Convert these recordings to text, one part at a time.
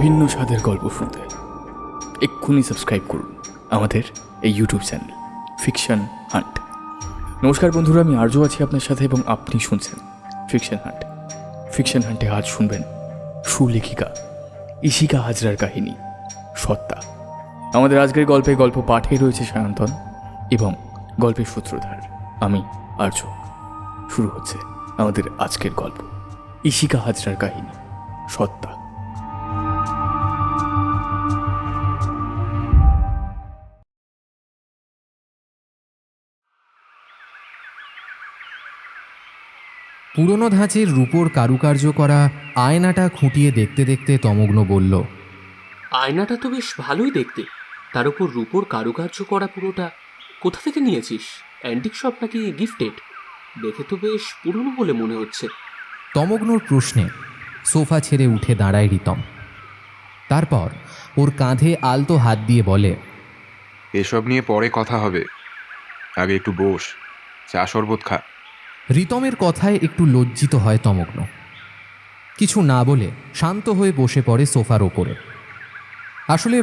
বিভিন্ন স্বাদের গল্প শুনতে এক্ষুনি সাবস্ক্রাইব করুন আমাদের এই ইউটিউব চ্যানেল ফিকশন হান্ট। নমস্কার বন্ধুরা, আমি আর্য আছি আপনার সাথে এবং আপনি শুনছেন ফিকশন হান্ট। ফিকশন হান্টে আজ শুনবেন সুলেখিকা ইশিকা হাজরার কাহিনী সত্তা। আমাদের আজকের গল্প পাঠে রয়েছে সায়ন্তন এবং গল্পের সূত্রধার আমি আর্য। শুরু হচ্ছে আমাদের আজকের গল্প ইশিকা হাজরার কাহিনী সত্তা। পুরনো ধাঁচের রূপোর কারুকার্য করা আয়নাটা খুঁটিয়ে দেখতে দেখতে তমগ্ন বলল, আয়নাটা তো বেশ ভালোই দেখতে, তার উপর রূপোর কারুকার্য করা পুরোটা। কোথা থেকে নিয়েছিস? অ্যান্টিক শপ নাকি গিফটেড? দেখে তো বেশ পুরনো বলে মনে হচ্ছে। তমগ্নর প্রশ্নে সোফা ছেড়ে উঠে দাঁড়ায় রিতম। তারপর ওর কাঁধে আলতো হাত দিয়ে বলে, এসব নিয়ে পরে কথা হবে, আগে একটু বস, চা শরবত খা। রিতমের কথায় একটু লজ্জিত হয় তমগ্ন। কিছু না বলে শান্ত হয়ে বসে পড়ে সোফার ওপরে। আসলে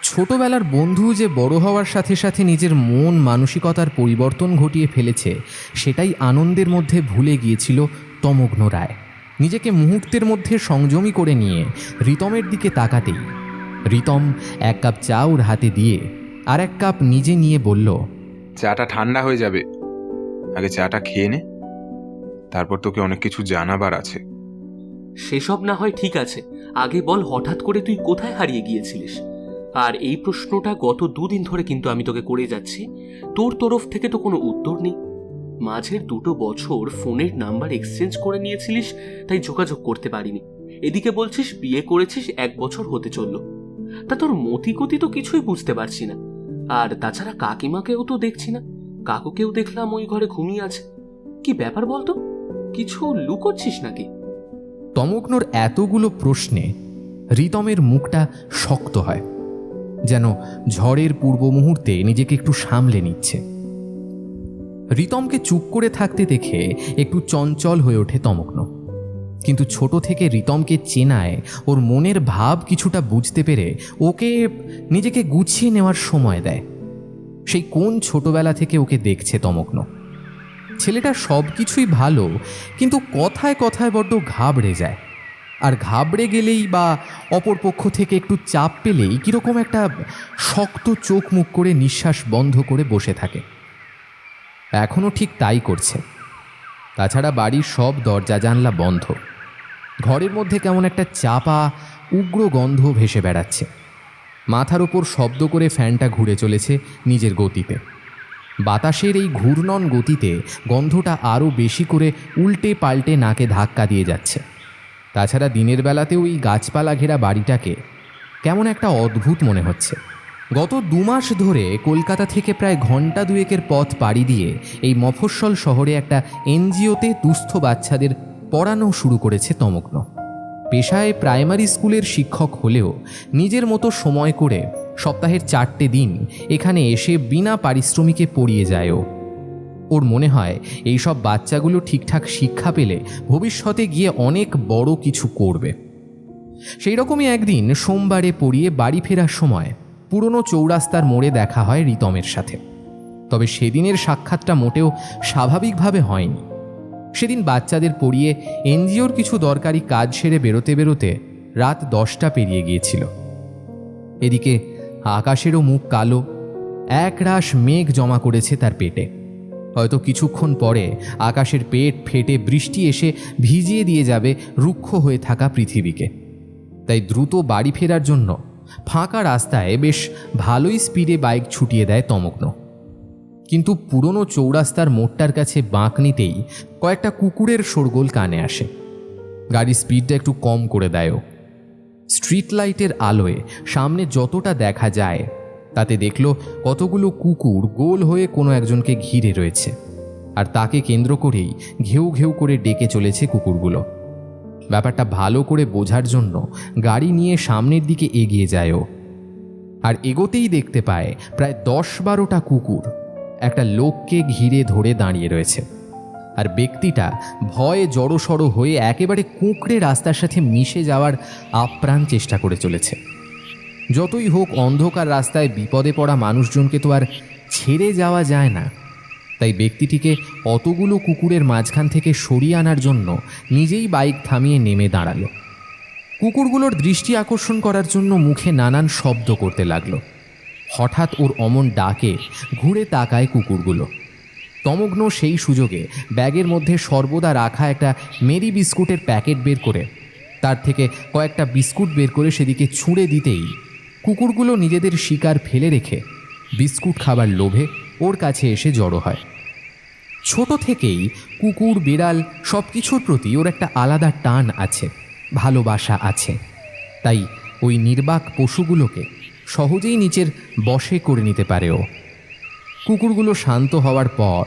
ছোটবেলার বন্ধু যে বড় হওয়ার সাথে সাথে নিজের মন মানসিকতার পরিবর্তন ঘটিয়ে ফেলেছে, সেটাই আনন্দের মধ্যে ভুলে গিয়েছিল তমগ্ন রায়। নিজেকে মুহূর্তের মধ্যে সংযমী করে নিয়ে রিতমের দিকে তাকাতেই রিতম এক কাপ চা ওর হাতে দিয়ে আর এক কাপ নিজে নিয়ে বলল, চাটা ঠান্ডা হয়ে যাবে, আগে চাটা খেয়ে নে, তারপর তোকে অনেক কিছু জানাবার আছে। সেসব না হয় ঠিক আছে, আগে বল হঠাৎ করে তুই কোথায় হারিয়ে গিয়েছিলিস? আর এই প্রশ্নটা গত 2 দিন ধরে কিন্তু আমি তোকে করে যাচ্ছি, তোর তরফ থেকে তো কোনো উত্তর নেই। মাঝের 2 বছর ফোনের নাম্বার এক্সচেঞ্জ করে নিয়েছিলিস, তাই যোগাযোগ করতে পারিনি। এদিকে বলছিস বিয়ে করেছিস, 1 বছর হতে চললো, তা তোর মতিগতি তো কিছুই বুঝতে পারছি না। আর তাছাড়া কাকিমাকেও তো দেখছি না, কাকুকেও দেখলাম ওই ঘরে ঘুমিয়ে আছে। কি ব্যাপার বলতো, কিছু লুকোচ্ছিস নাকি? তমগ্নর এতগুলো প্রশ্নে রিতমের মুখটা শক্ত হয়, যেন ঝড়ের পূর্ব মুহূর্তে নিজেকে একটু সামলে নিচ্ছে। রিতমকে চুপ করে থাকতে দেখে একটু চঞ্চল হয়ে ওঠে তমগ্ন, কিন্তু ছোট থেকে রিতমকে চেনায় ওর মনের ভাব কিছুটা বুঝতে পেরে ওকে নিজেকে গুছিয়ে নেওয়ার সময় দেয়। সেই কোন ছোটবেলা থেকে ওকে দেখছে তমগ্ন। ছেলেটা সব কিছুই ভালো, কিন্তু কথায় কথায় বড্ড ঘাবড়ে যায়, আর ঘাবড়ে গেলেই বা অপরপক্ষ থেকে একটু চাপ পেলেই কীরকম একটা শক্ত চোখ মুখ করে নিঃশ্বাস বন্ধ করে বসে থাকে। এখনও ঠিক তাই করছে। তাছাড়া বাড়ির সব দরজা জানলা বন্ধ, ঘরের মধ্যে কেমন একটা চাপা উগ্র গন্ধ ভেসে বেড়াচ্ছে। মাথার ওপর শব্দ করে ফ্যানটা ঘুরে চলেছে নিজের গতিতে। বাতাসের এই ঘূর্ণন গতিতে গন্ধটা আরও বেশি করে উল্টে পাল্টে নাকে ধাক্কা দিয়ে যাচ্ছে। তাছাড়া দিনের বেলাতেও এই গাছপালা ঘেরা বাড়িটাকে কেমন একটা অদ্ভুত মনে হচ্ছে। গত 2 মাস ধরে কলকাতা থেকে প্রায় ঘন্টা 2 পথ পাড়ি দিয়ে এই মফস্বল শহরে একটা এনজিওতে দুস্থ বাচ্চাদের পড়ানো শুরু করেছে তমগ্ন। পেশায় প্রাইমারি স্কুলের শিক্ষক হলেও নিজের মতো সময় করে সপ্তাহের 4টে দিন এখানে এসে বিনা পারিশ্রমিকে পড়িয়ে যায় ওর মনে হয় এই সব বাচ্চাগুলো ঠিকঠাক শিক্ষা পেলে ভবিষ্যতে গিয়ে অনেক বড় কিছু করবে। সেই রকমই একদিন সোমবারে পড়িয়ে বাড়ি ফেরার সময় পুরনো চৌরাস্তার মোড়ে দেখা হয় রিতমের সাথে। তবে সেদিনের সাক্ষাৎটা মোটেও স্বাভাবিকভাবে হয়নি। সেদিন বাচ্চাদের পড়িয়ে এনজিওর কিছু দরকারি কাজ সেরে বেরোতে বেরোতে রাত 10টা পেরিয়ে গিয়েছিল। এদিকে আকাশেরও মুখ কালো, একরাশ মেঘ জমা করেছে তার পেটে। হয়তো কিছুক্ষণ পরে আকাশের পেট ফেটে বৃষ্টি এসে ভিজিয়ে দিয়ে যাবে রুক্ষ হয়ে থাকা পৃথিবীকে। তাই দ্রুত বাড়ি ফেরার জন্য ফাঁকা রাস্তায় বেশ ভালোই স্পিডে বাইক ছুটিয়ে দেয় তমগ্ন। কিন্তু পুরনো চৌরাস্তার মোড়টার কাছে বাঁক নিতেই কয়েকটা কুকুরের শোরগোল কানে আসে। গাড়ির স্পিডটা একটু কম করে দেয়। স্ট্রিট লাইটের আলোয় সামনে যতটা দেখা যায় তাতে দেখল কতগুলো কুকুর গোল হয়ে কোনো একজনকে ঘিরে রয়েছে, আর তাকে কেন্দ্র করেই ঘেউ ঘেউ করে ডেকে চলেছে কুকুরগুলো। ব্যাপারটা ভালো করে বোঝার জন্য গাড়ি নিয়ে সামনের দিকে এগিয়ে যায় আর এগোতেই দেখতে পায় প্রায় 10-12টা কুকুর একটা লোককে ঘিরে ধরে দাঁড়িয়ে রয়েছে। আর ব্যক্তিটা ভয়ে জড়সড় হয়ে একেবারে কুঁকড়ে রাস্তার সাথে মিশে যাওয়ার আপ্রাণ চেষ্টা করে চলেছে। যতই হোক অন্ধকার রাস্তায় বিপদে পড়া মানুষজনকে তো আর ছেড়ে যাওয়া যায় না, তাই ব্যক্তিটিকে অতগুলো কুকুরের মাঝখান থেকে সরিয়ে আনার জন্য নিজেই বাইক থামিয়ে নেমে দাঁড়ালো। কুকুরগুলোর দৃষ্টি আকর্ষণ করার জন্য মুখে নানান শব্দ করতে লাগলো। হঠাৎ ওর অমন ডাকে ঘুরে তাকায় কুকুরগুলো। তমগ্ন সেই সুযোগে ব্যাগের মধ্যে সর্বদা রাখা একটা মেরি বিস্কুটের প্যাকেট বের করে তার থেকে কয়েকটা বিস্কুট বের করে সেদিকে ছুঁড়ে দিতেই কুকুরগুলো নিজেদের শিকার ফেলে রেখে বিস্কুট খাবার লোভে ওর কাছে এসে জড়ো হয়। ছোট থেকেই কুকুর বিড়াল সব কিছুর প্রতি ওর একটা আলাদা টান আছে, ভালোবাসা আছে। তাই ওই নির্বাক পশুগুলোকে সহজেই নিচের বশে করে নিতে পারে ও। কুকুরগুলো শান্ত হওয়ার পর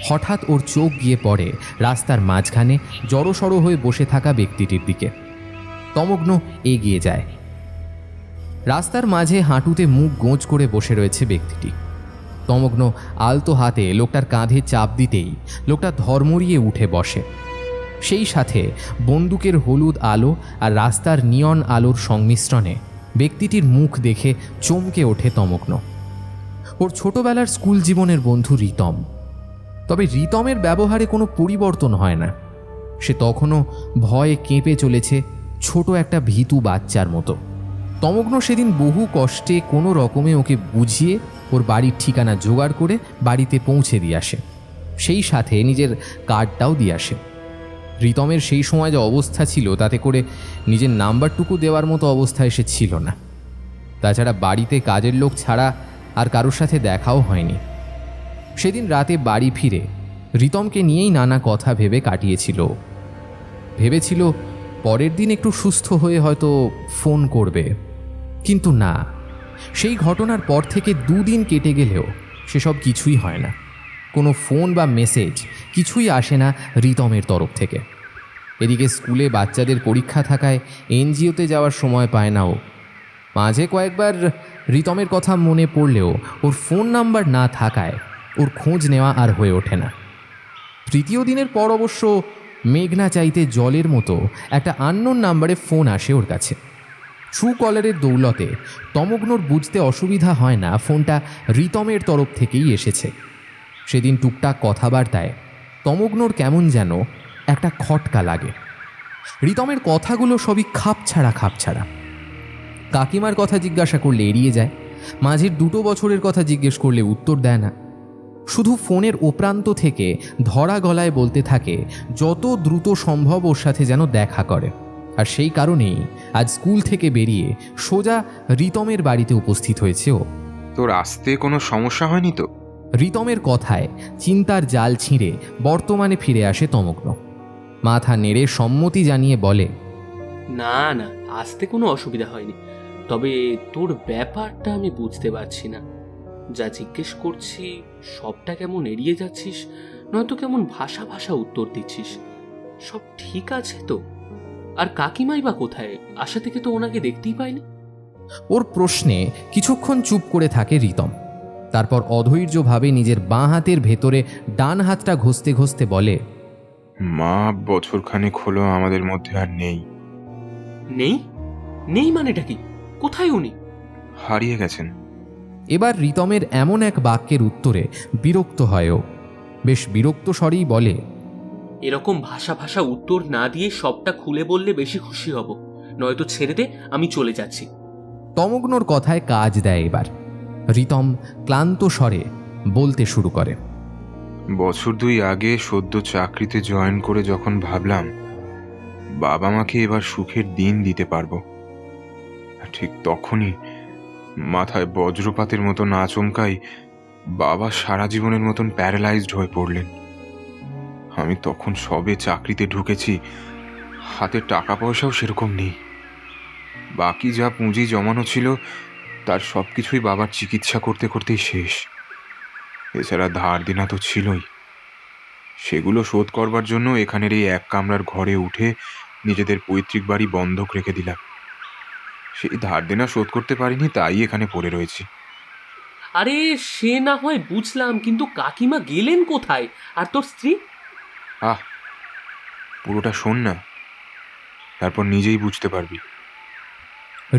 হঠাৎ ওর চোখ গিয়ে পড়ে রাস্তার মাঝখানে জড়সড় হয়ে বসে থাকা ব্যক্তিটির দিকে। তমগ্ন এগিয়ে যায়। রাস্তার মাঝে হাঁটুতে মুখ গোঁজ করে বসে রয়েছে ব্যক্তিটি। তমগ্ন আলতো হাতে লোকটার কাঁধে চাপ দিতেই লোকটা ধর্মরিয়ে উঠে বসে। সেই সাথে বন্দুকের হলুদ আলো আর রাস্তার নিয়ন আলোর সংমিশ্রণে ব্যক্তিটির মুখ দেখে চমকে ওঠে তমগ্ন। ওর ছোটবেলার স্কুল জীবনের বন্ধু রিতম। তবে রিতমের ব্যবহারে কোনো পরিবর্তন হয় না। সে তখনও ভয়ে কেঁপে চলেছে, ছোট একটা ভীতু বাচ্চার মতো। তমগ্ন সেদিন বহু কষ্টে কোনো রকমে ওকে বুঝিয়ে ওর বাড়ির ঠিকানা জোগাড় করে বাড়িতে পৌঁছে দিয়ে আসে। সেই সাথে নিজের কার্ডটাও দিয়ে আসে। রিতমের সেই সময় যে অবস্থা ছিল তাতে করে নিজের নাম্বারটুকু দেওয়ার মতো অবস্থায় সে ছিল না। তাছাড়া বাড়িতে কাজের লোক ছাড়া আর কারোর সাথে দেখাও হয়নি। সেদিন রাতে বাড়ি ফিরে রিতমকে নিয়েই নানা কথা ভেবে কাটিয়েছিল। ভেবেছিল পরের দিন একটু সুস্থ হয়ে হয়তো ফোন করবে, কিন্তু না, সেই ঘটনার পর থেকে 2 দিন কেটে গেলেও সেসব কিছুই হয় না। কোনো ফোন বা মেসেজ কিছুই আসে না রিতমের তরফ থেকে। এদিকে স্কুলে বাচ্চাদের পরীক্ষা থাকায় এনজিওতে যাওয়ার সময় পায় না ও। মাঝে কয়েকবার রিতমের কথা মনে পড়লেও ওর ফোন নাম্বার না থাকায় ওর খোঁজ নেওয়া আর হয়ে ওঠে না। 3য় দিনের পর অবশ্য মেঘনা চাইতে জলের মতো একটা আননোন নাম্বারে ফোন আসে ওর কাছে। ট্রু কলারের দৌলতে তমগ্নর বুঝতে অসুবিধা হয় না ফোনটা রিতমের তরফ থেকেই এসেছে। সেদিন টুকটাক কথাবার্তায় তমগ্নর কেমন যেন একটা খটকা লাগে। রিতমের কথাগুলো সবই খাপছাড়া। কাকিমার কথা জিজ্ঞাসা করলে এড়িয়ে যায়, মাঝের 2 বছরের কথা জিজ্ঞেস করলে উত্তর দেয় না। শুধু ফোনের ওপ্রান্ত থেকে ধরা গলায় বলতে থাকে যত দ্রুত সম্ভব ওর সাথে যেন দেখা করে। আর সেই কারণেই আজ স্কুল থেকে বেরিয়ে সোজা রিতমের বাড়িতে উপস্থিত হয়েছে ও। তোর আসতে কোনো সমস্যা হয়নি তো? রিতমের কথায় চিন্তার জাল ছিঁড়ে বর্তমানে ফিরে আসে তমগ্ন। মাথা নেড়ে সম্মতি জানিয়ে বলে, না না, আসতে কোনো অসুবিধা হয়নি। তবে তোর ব্যাপারটা আমি বুঝতে পারছি না। যা জিজ্ঞেস করছি সবটা কেমন এড়িয়ে যাচ্ছিস, নয়তো কেমন ভাষা ভাষা উত্তর দিচ্ছিস। সব ঠিক আছে তো? আর কাকিমাই বা কোথায়? আশা থেকে তো ওনাকে দেখতেই পাইনি। ওর প্রশ্নে কিছুক্ষণ চুপ করে থাকে রিতম। তারপর অধৈর্যভাবে নিজের বাঁ হাতের ভেতরে ডান হাতটা ঘষতে ঘষতে বলে, মা বছরখানেক হলো আমাদের মধ্যে আর নেই। নেই? নেই মানেটা কি? কোথায় উনি? হারিয়ে গেছেন। এবার রিতমের এমন এক বাক্যের উত্তরে বিরক্ত হয় ও। বেশ বিরক্ত স্বরেই বলে, এরকম ভাষা ভাষা উত্তর না দিয়ে সবটা খুলে বললে বেশি খুশি হব, নয়তো ছেড়ে দে, আমি চলে যাচ্ছি। তমগ্নর কথায় কাজ দেয় এবার। রিতম ক্লান্ত স্বরে বলতে শুরু করে, বছর 2 আগে সদ্য চাকরিতে জয়েন করে যখন ভাবলাম বাবা মাকে এবার সুখের দিন দিতে পারবো, ঠিক তখনই মাথায় বজ্রপাতের মতো না চমকাই বাবা সারা জীবনের মতন প্যারালাইজড হয়ে পড়লেন। আমি তখন সবে চাকরিতে ঢুকেছি, হাতে টাকা পয়সাও সেরকম নেই। বাকি যা পুঁজি জমানো ছিল তার সব কিছুই বাবার চিকিৎসা করতে করতেই শেষ। এছাড়া ধার দেনা তো ছিলই। সেগুলো শোধ করবার জন্য এখানের এই 1 কামরার ঘরে উঠে নিজেদের পৈতৃক বাড়ি বন্ধক রেখে দিলাম। সেই ধার দেনা শোধ করতে পারিনি, তাই এখানে পড়ে রয়েছি। আরে সে না হয় বুঝলাম, কিন্তু কাকিমা গেলেন কোথায়? আর তোর স্ত্রী? আহ, পুরোটা শোন না, তারপর নিজেই বুঝতে পারবি।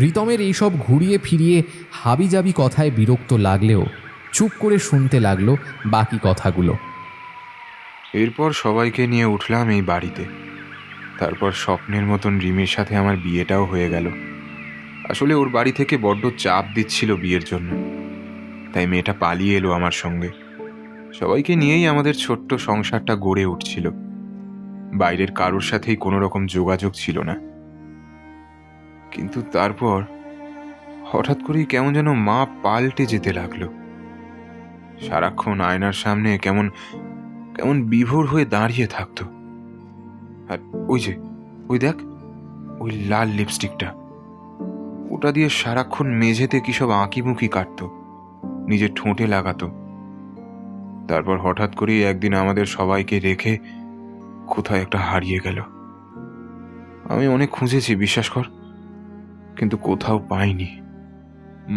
রিতমের এইসব ঘুরিয়ে ফিরিয়ে হাবিজাবি কথায় বিরক্ত লাগলেও চুপ করে শুনতে লাগলো বাকি কথাগুলো। এরপর সবাইকে নিয়ে উঠলাম এই বাড়িতে। তারপর স্বপ্নের মতন রিমির সাথে আমার বিয়েটাও হয়ে গেল। আসলে ওর বাড়ি থেকে বড্ড চাপ দিচ্ছিল বিয়ের জন্য, তাই মেয়েটা পালিয়ে এলো আমার সঙ্গে। সবাইকে নিয়েই আমাদের ছোট্ট সংসারটা গড়ে উঠছিল। বাইরের কারোর সাথেই কোনো রকম যোগাযোগ ছিল না। কিন্তু তারপর হঠাৎ করেই কেমন যেন মা পাল্টে যেতে লাগলো। সারাক্ষণ আয়নার সামনে কেমন কেমন বিভোর হয়ে দাঁড়িয়ে থাকতো। আর ওই দেখ, ওই লাল লিপস্টিকটা, ওটা দিয়ে সারাক্ষণ মেঝেতে কি সব আঁকিমুখি কাটতো, নিজের ঠোঁটে লাগাতো। তারপর হঠাৎ করেই একদিন আমাদের সবাইকে রেখে কোথায় একটা হারিয়ে গেল। আমি অনেক খুঁজেছি, বিশ্বাস কর, কিন্তু কোথাও পাইনি।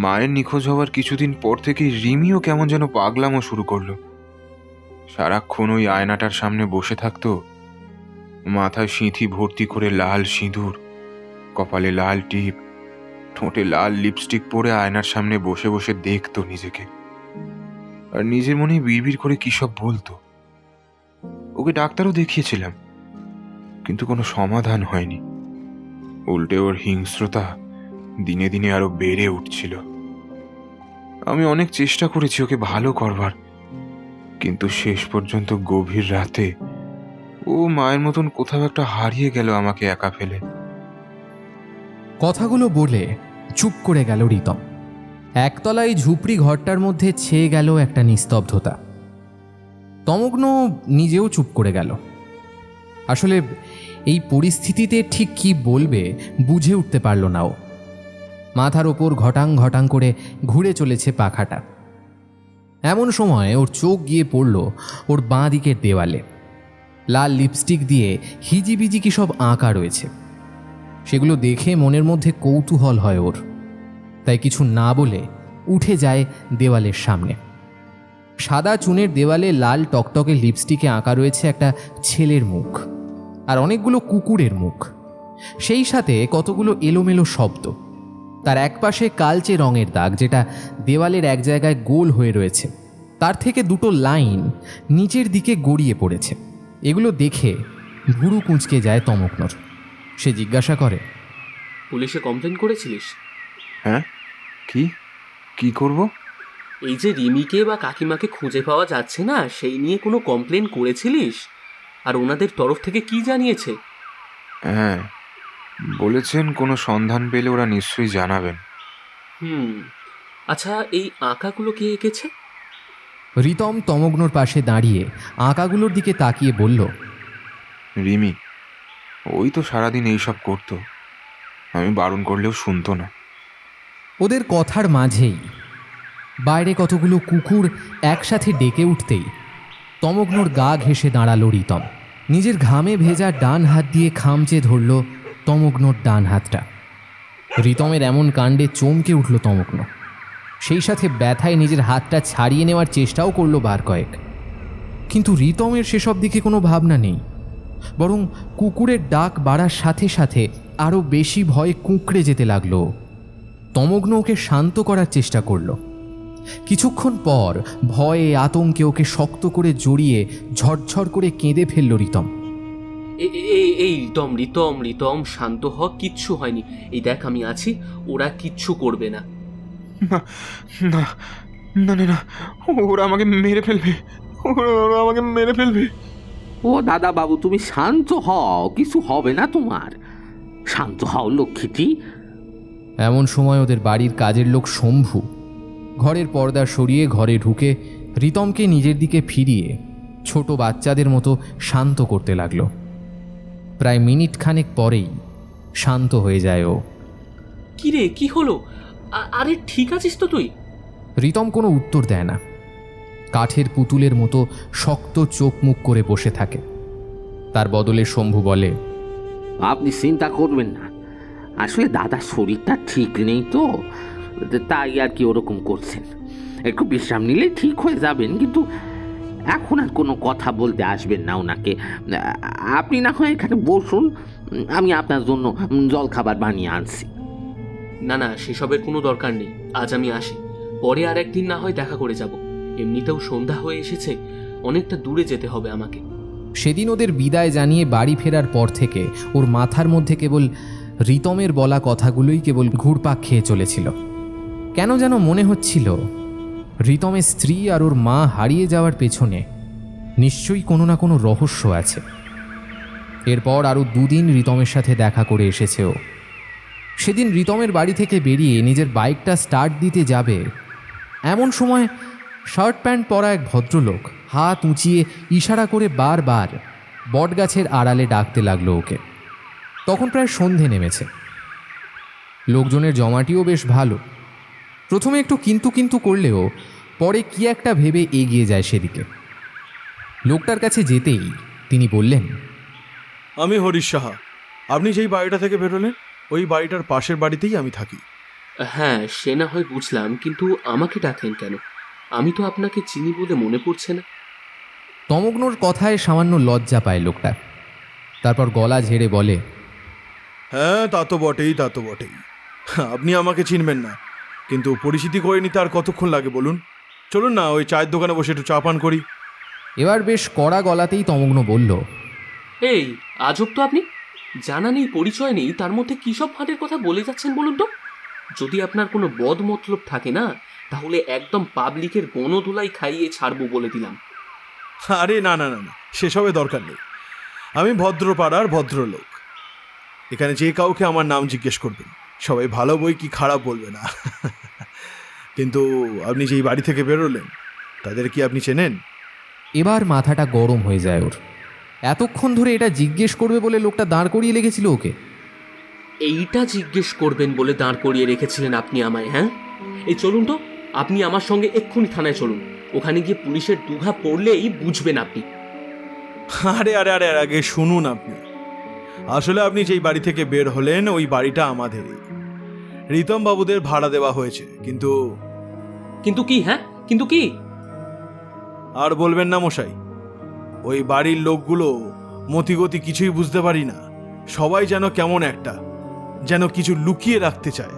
মায়ের নিখোঁজ হওয়ার কিছুদিন পর থেকেই রিমিও কেমন যেন পাগলামো শুরু করলো। সারাক্ষণ ওই আয়নাটার সামনে বসে থাকতো, মাথায় সিঁথি ভর্তি করে লাল সিঁদুর, কপালে লাল টিপ, ঠোঁটে লাল লিপস্টিক পরে আয়নার সামনে বসে বসে দেখতো নিজেকে, আর নিজের মনে বিড়বিড় করে কি সব বলতো। ওকে ডাক্তারও দেখিয়েছিলাম, কিন্তু কোনো সমাধান হয়নি। উল্টে ওর হিংস্রতা দিনে দিনে আরো বেড়ে উঠছিল। আমি অনেক চেষ্টা করেছি ওকে ভালো করবার, কিন্তু শেষ পর্যন্ত গভীর রাতে ও মায়ের মতন কোথাও একটা হারিয়ে গেল আমাকে একা ফেলে। কথাগুলো বলে চুপ করে গেল রিতম। একতলায় ঝুপড়ি ঘরটার মধ্যে ছেয়ে গেল একটা নিস্তব্ধতা। তমগ্ন নিজেও চুপ করে গেল। আসলে এই পরিস্থিতিতে ঠিক কি বলবে বুঝে উঠতে পারল না ও। মাথার ওপর ঘটাং ঘটাং করে ঘুরে চলেছে পাখাটা। এমন সময় ওর চোখ গিয়ে পড়ল ওর বাঁ দিকের দেওয়ালে। লাল লিপস্টিক দিয়ে হিজিবিজি কি সব আঁকা রয়েছে। সেগুলো দেখে মনের মধ্যে কৌতূহল হয় ওর, তাই কিছু না বলে উঠে যায় দেওয়ালের সামনে। সাদা চুনের দেওয়ালে লাল টকটকে লিপস্টিকে আঁকা রয়েছে একটা ছেলের মুখ আর অনেকগুলো কুকুরের মুখ, সেই সাথে কতগুলো এলোমেলো শব্দ। তার একপাশে কালচে রঙের দাগ, যেটা দেওয়ালের এক জায়গায় গোল হয়ে রয়েছে। তার থেকে দুটো লাইন নিচের দিকে গড়িয়ে পড়েছে। এগুলো দেখে ভুরু কুঁচকে যায় তমগ্নর। সে জিজ্ঞাসা করে, পুলিশে কমপ্লেন করেছিলিস? হ্যাঁ, কি করব? এই যে রিমিকে বা কাকিমাকে খুঁজে পাওয়া যাচ্ছে না, সেই নিয়ে কোনো কমপ্লেন করেছিলিস? আর ওনাদের তরফ থেকে কি জানিয়েছে? হ্যাঁ, বলেছেন কোনো সন্ধান পেলে ওরা নিশ্চয়ই জানাবেন। আচ্ছা, এই আঁকাগুলো কে এঁকেছে? রিতম তমগ্নর পাশে দাঁড়িয়ে আঁকাগুলোর দিকে তাকিয়ে বলল, রিমি। ওই তো সারাদিন এইসব করতো, আমি বারণ করলেও শুনতো না। ওদের কথার মাঝেই বাইরে কতগুলো কুকুর একসাথে ডেকে উঠতেই তমগ্নর গা ঘেঁষে দাঁড়ালো রিতম। নিজের ঘামে ভেজা ডান হাত দিয়ে খামচে ধরল তমগ্নর ডান হাতটা। রিতমের এমন কাণ্ডে চমকে উঠল তমগ্ন। সেই সাথে ব্যথায় নিজের হাতটা ছাড়িয়ে নেওয়ার চেষ্টাও করলো বার কয়েক, কিন্তু রিতমের সেসব দিকে কোনো ভাবনা নেই। বরং কুকুরের ডাক বাড়ার সাথে সাথে আরও বেশি ভয়ে কুঁকড়ে যেতে লাগলো। তমগ্ন ওকে শান্ত করার চেষ্টা করল। কিছুক্ষণ পর ভয়ে আতঙ্কে ওকে শক্ত করে জড়িয়ে ঝরঝর করে কেঁদে ফেলল রিতম। এই রিতম রিতম রিতম শান্ত হ, কিচ্ছু হয়নি। এই দেখ, আমি আছি, ওরা কিচ্ছু করবে না। না না না না না, ওরা আমাকে মেরে ফেলবে, ওরা আমাকে মেরে ফেলবে। ও দাদা বাবু, তুমি শান্ত হও, কিছু হবে না তোমার। শান্ত হও লক্ষ্মীটি। এমন সময় ওদের বাড়ির কাজের লোক শম্ভু ঘরের পর্দা সরিয়ে ঘরে ঢুকে রিতমকে নিজের দিকে ফিরিয়ে ছোট বাচ্চাদের মতো শান্ত করতে লাগলো। প্রায় মিনিট খানেক পরেই শান্ত হয়ে যায় ও। কি রে, কি হলো? আরে ঠিক আছিস তো তুই? রিতম কোনো উত্তর দেয় না। কাঠের পুতুলের মতো শক্ত চোখ মুখ করে বসে থাকে। তার বদলে শম্ভু বলে, আপনি চিন্তা করবেন না, আসলে দাদার শরীরটা ঠিক নেই তো, তাই আর কি ওরকম করছেন। একটু বিশ্রাম নিলে ঠিক হয়ে যাবেন, কিন্তু এখন আর কোনো কথা বলতে আসবেন না ওনাকে। আপনি না হয় এখানে বসুন, আমি আপনার জন্য জল খাবার বানিয়ে আনছি। না না, সেসবের কোনো দরকার নেই। আজ আমি আসি, পরে আর একদিন না হয় দেখা করে যাব। এমনিতেও সন্ধ্যা হয়ে এসেছে, অনেকটা দূরে যেতে হবে আমাকে। সেদিন ওদের বিদায় জানিয়ে বাড়ি ফেরার পর থেকে ওর মাথার মধ্যে কেবল রিতমের বলা কথাগুলোই কেবল ঘুরপাক খেয়ে চলেছিল। কেন যেন মনে হচ্ছিল রিতমের স্ত্রী আর ওর মা হারিয়ে যাওয়ার পেছনে নিশ্চয়ই কোনো না কোনো রহস্য আছে। এরপর আরও 2 দিন রিতমের সাথে দেখা করে এসেছে ও। সেদিন রিতমের বাড়ি থেকে বেরিয়ে নিজের বাইকটা স্টার্ট দিতে যাবে, এমন সময় শার্ট প্যান্ট পরা এক ভদ্রলোক হাত উঁচিয়ে ইশারা করে বারবার বটগাছের আড়ালে ডাকতে লাগলো ওকে। তখন প্রায় সন্ধে নেমেছে। লোকজনের জমাটিও বেশ ভালো। প্রথমে একটু কিন্তু কিন্তু করলেও পরে কি একটা ভেবে এগিয়ে যায় সেদিকে। লোকটার কাছে যেতেই তিনি বললেন, আমি হরিশ সাহা। আপনি যেই বাড়িটা থেকে বেরোলেন ওই বাড়িটার পাশের বাড়িতেই আমি থাকি। হ্যাঁ, সে না হয় বুঝলাম, কিন্তু আমাকে ডাকলেন কেন? আমি তো আপনাকে চিনি বলে মনে পড়ছে না। তমগ্নর কথায় সামান্য লজ্জা পায় লোকটা। তারপর গলা ঝেড়ে বলে, হ্যাঁ, তা তো বটেই, তা তো বটেই। আপনি আমাকে চিনবেন না, কিন্তু পরিচিতি করে নিতে আর কতক্ষণ লাগে বলুন? চলুন না, ওই চায়ের দোকানে বসে একটু চা পান করি। এবার বেশ কড়া গলাতেই তমগ্ন বলল, এই আজব তো আপনি! জানা নেই, পরিচয় নেই, তার মধ্যে কী সব ফাঁটের কথা বলে যাচ্ছেন বলুন তো? যদি আপনার কোনো বদ মতলব থাকে না, তাহলে একদম পাবলিকের গণধুলাই খাইয়ে ছাড়বো বলে দিলাম। আরে না না না না, সেসবে দরকার নেই। আমি ভদ্রপাড়ার ভদ্রলোক। এখানে যে কাউকে আমার নাম জিজ্ঞেস করবেন, সবাই ভালো বই কি খারাপ বলবে না। কিন্তু আপনি যেই বাড়ি থেকে বেরোলেন তাদের কি আপনি চেনেন? এবার মাথাটা গরম হয়ে যায় ওর। এতক্ষণ ধরে এটা জিজ্ঞেস করবে বলে লোকটা দাঁড় করিয়ে লেগেছিল ওকে। এইটা জিজ্ঞেস করবেন বলে দাঁড় করিয়ে রেখেছিলেন আপনি আমায়? হ্যাঁ, এই চলুন তো, আপনি আমার সঙ্গে এক্ষুনি থানায় চলুন। ওখানে গিয়ে পুলিশের দুঘা পড়লেই বুঝবেন আপনি। আরে আরে আরে আগে শুনুন আপনি। আসলে আপনি যেই বাড়ি থেকে বের হলেন ওই বাড়িটা আমাদেরই। রিতম বাবুদের ভাড়া দেওয়া হয়েছে। কিন্তু কিন্তু কি? হ্যাঁ, কিন্তু কি? আর বলবেন না মশাই, ওই বাড়ির লোকগুলো মতিগতি কিছুই বুঝতে পারি না। সবাই যেন কেমন একটা, যেন কিছু লুকিয়ে রাখতে চায়।